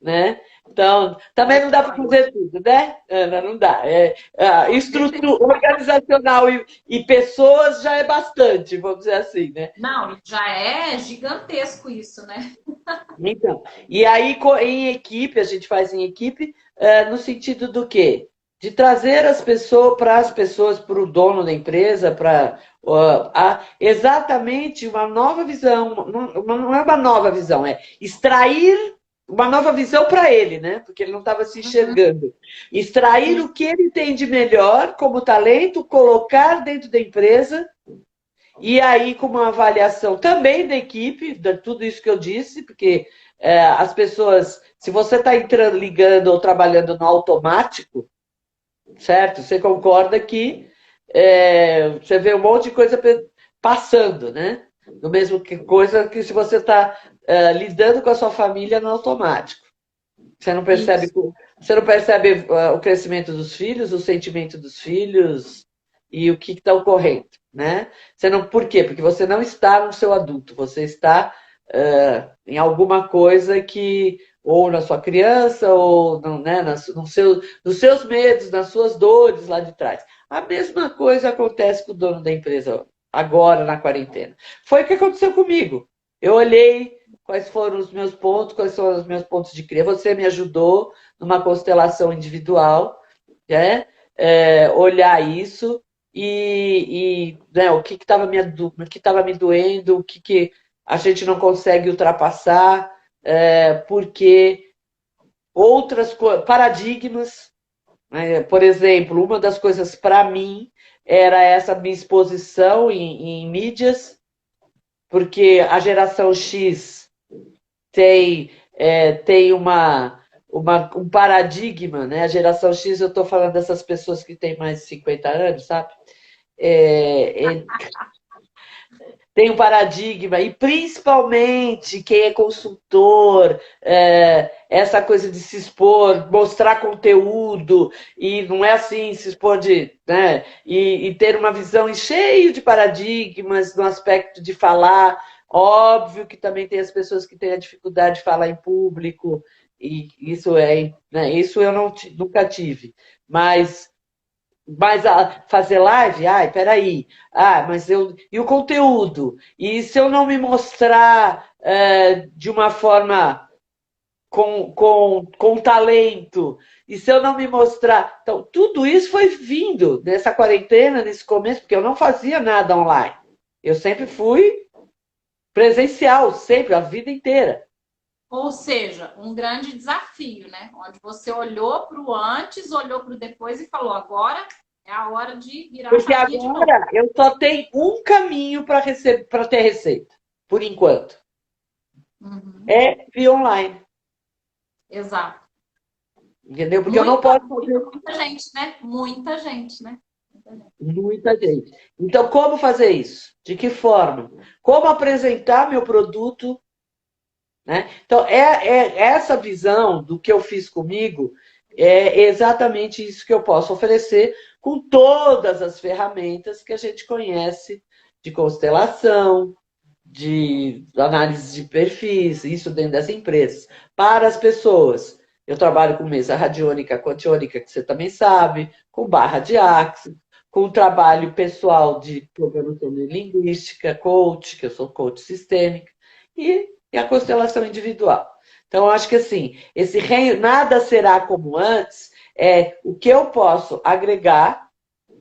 né? Então, também não dá para fazer tudo, né, Ana? Não dá. Estrutura organizacional e pessoas já é bastante, vamos dizer assim, né? Não, já é gigantesco isso, né? Então, e aí em equipe, a gente faz em equipe, no sentido do quê? De trazer as pessoas para as pessoas, para o dono da empresa, para exatamente uma nova visão. Não é uma nova visão, é extrair uma nova visão para ele, né? Porque ele não estava se enxergando. Extrair o que ele tem de melhor como talento, colocar dentro da empresa e aí, com uma avaliação também da equipe, de tudo isso que eu disse, porque as pessoas, se você está entrando, ligando ou trabalhando no automático, certo? Você concorda que você vê um monte de coisa passando, né? Do mesmo que coisa que se você está lidando com a sua família no automático. Você não percebe o crescimento dos filhos, o sentimento dos filhos e o que está ocorrendo, né? Você não, por quê? Porque você não está no seu adulto, você está em alguma coisa que ou na sua criança ou né, nos seus medos, nas suas dores lá de trás. A mesma coisa acontece com o dono da empresa agora na quarentena. Foi o que aconteceu comigo. Eu olhei quais foram os meus pontos, quais foram os meus pontos de crer. Você me ajudou numa constelação individual, né? Olhar isso né, o que estava me doendo, o que a gente não consegue ultrapassar, porque outras paradigmas, né? Por exemplo, uma das coisas para mim era essa minha exposição em mídias, porque a geração X tem um paradigma, né? A geração X, eu estou falando dessas pessoas que têm mais de 50 anos, sabe? Tem um paradigma, e principalmente quem é consultor, essa coisa de se expor, mostrar conteúdo, e não é assim, se expor né, e ter uma visão cheia de paradigmas no aspecto de falar. Óbvio que também tem as pessoas que têm a dificuldade de falar em público, e isso né, isso eu nunca tive, mas fazer live? Ai, peraí. Mas e o conteúdo? E se eu não me mostrar de uma forma com talento? E se eu não me mostrar. Então, tudo isso foi vindo nessa quarentena, nesse começo, porque eu não fazia nada online. Eu sempre fui presencial, sempre, a vida inteira. Ou seja, um grande desafio, né? Onde você olhou para o antes, olhou para o depois e falou: agora é a hora de virar a Porque chavinha de novo. agora eu só tenho um caminho para ter receita, por enquanto. É via online. Exato. Entendeu? Porque eu não posso fazer. Muita gente, né? Muita gente, né? Muita gente. Então, como fazer isso? De que forma? Como apresentar meu produto? Né? Então, essa visão do que eu fiz comigo é exatamente isso que eu posso oferecer com todas as ferramentas que a gente conhece de constelação, de análise de perfis, isso dentro das empresas, para as pessoas. Eu trabalho com mesa radiônica, quantiônica, que você também sabe, com barra de Axis, com trabalho pessoal de programação linguística, coach, que eu sou coach sistêmica, e a constelação individual. Então, eu acho que assim, esse reino, nada será como antes, é o que eu posso agregar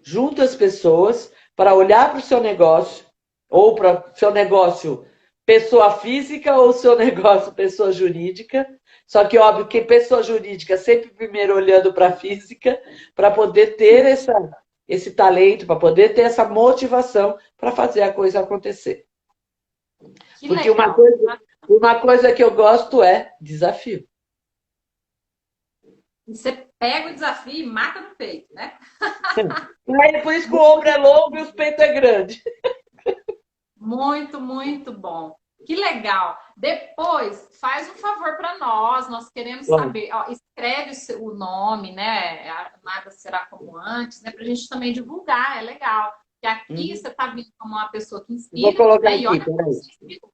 junto às pessoas para olhar para o seu negócio, ou para o seu negócio pessoa física ou seu negócio pessoa jurídica, Só que, óbvio, que pessoa jurídica sempre primeiro olhando para a física, para poder ter esse talento, para poder ter essa motivação para fazer a coisa acontecer. Que Porque legal. uma coisa que eu gosto é desafio. Você pega o desafio e mata no peito, né? É por isso que o ombro é longo e o peito é grande. Muito, muito bom. Que legal. Depois, faz um favor para nós queremos Bom, saber. Ó, escreve o nome, né? Nada será como antes, né? Para a gente também divulgar, é legal. Porque aqui você está vindo como uma pessoa que vou inspira, colocar né? E aqui, olha como peraí. você inspirou,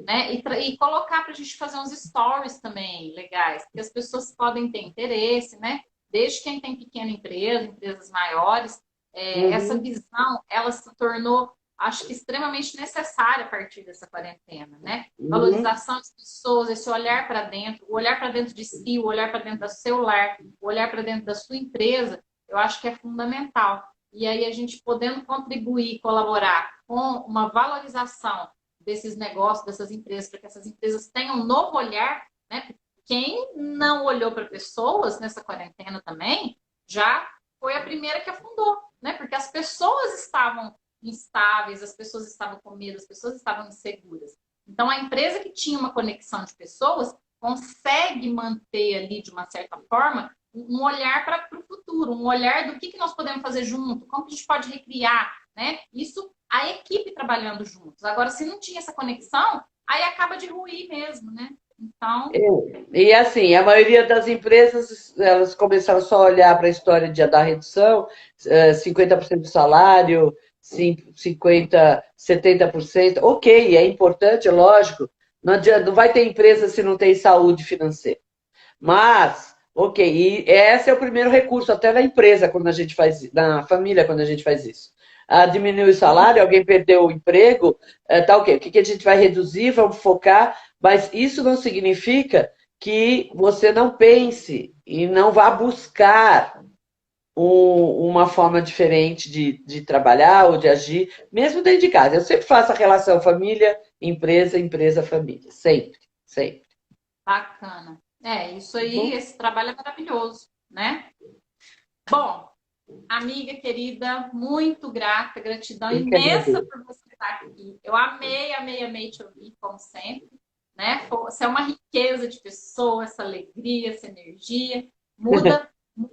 né? E colocar para a gente fazer uns stories também legais, que as pessoas podem ter interesse, né? Desde quem tem pequena empresa, empresas maiores, essa visão, ela se tornou, acho que, extremamente necessária a partir dessa quarentena, né? Valorização das pessoas, esse olhar para dentro, o olhar para dentro de si, o olhar para dentro do seu lar, o olhar para dentro da sua empresa, eu acho que é fundamental. E aí a gente podendo contribuir, colaborar com uma valorização desses negócios, dessas empresas, para que essas empresas tenham um novo olhar, né? Quem não olhou para pessoas nessa quarentena também, já foi a primeira que afundou, né? Porque as pessoas estavam instáveis, as pessoas estavam com medo, as pessoas estavam inseguras. Então, a empresa que tinha uma conexão de pessoas consegue manter ali, de uma certa forma, um olhar para o futuro, um olhar do que nós podemos fazer junto, como que a gente pode recriar, né? Isso, a equipe trabalhando juntos. Agora, se não tinha essa conexão, aí acaba de ruir mesmo, né? Então, E assim, a maioria das empresas, elas começaram só a olhar para a história da redução, 50% do salário, 50, 70%. Ok, é importante, é lógico. Não adianta, não vai ter empresa se não tem saúde financeira. Mas, ok, e esse é o primeiro recurso, até na empresa, quando a gente faz, na família, quando a gente faz isso. Diminuir o salário, alguém perdeu o emprego, tá ok. O que a gente vai reduzir? Vamos focar, mas isso não significa que você não pense e não vá buscar uma forma diferente de trabalhar ou de agir, mesmo dentro de casa. Eu sempre faço a relação família, empresa, empresa, família. Sempre, sempre. bacana. Isso aí, esse trabalho é maravilhoso, né? Bom, amiga querida, muito grata, gratidão Eu que imensa agradeço. por você estar aqui. Eu amei, amei, amei te ouvir, como sempre, né? Você é uma riqueza de pessoa, essa alegria, essa energia. Muda,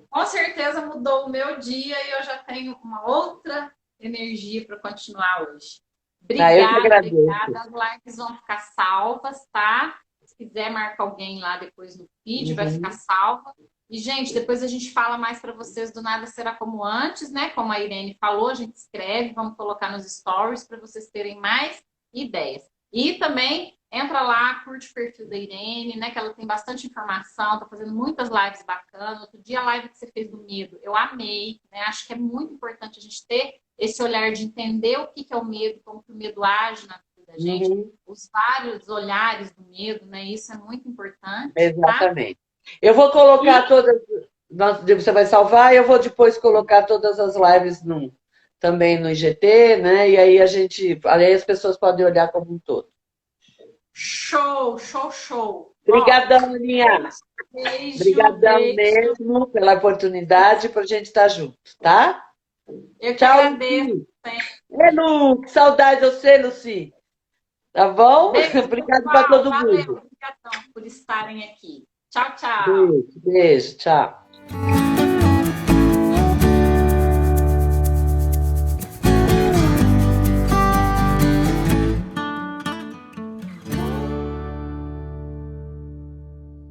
com certeza mudou o meu dia e eu já tenho uma outra energia para continuar hoje. Eu que Obrigada, agradeço. obrigada. As lives vão ficar salvas, tá? Se quiser marcar alguém lá depois no feed, vai ficar Uhum. salva. E, gente, depois a gente fala mais para vocês do Nada Será Como Antes, né? Como a Irene falou, a gente escreve, vamos colocar nos stories para vocês terem mais ideias. E também entra lá, curte o perfil da Irene, né? Que ela tem bastante informação, tá fazendo muitas lives bacanas. Outro dia a live que você fez do medo, eu amei, né? Acho que é muito importante a gente ter esse olhar de entender o que é o medo, como que o medo age na vida da gente, Uhum. os vários olhares do medo, né? Isso é muito importante, tá? Exatamente. Eu vou colocar E todas. Você vai salvar, e eu vou depois colocar todas as lives também no IGT, né? E aí as pessoas podem olhar como um todo. show, show, show. Ó, Obrigadão, Aninha. beijo, Obrigadão beijo. mesmo pela oportunidade para a gente estar junto, tá? Eu que Tchau, agradeço. Luci. Lu, que saudade de você, Luci. Tá bom? Beijo, Obrigado para pessoal. todo Valeu, mundo. obrigadão por estarem aqui. Tchau, tchau. Beijo, beijo, tchau.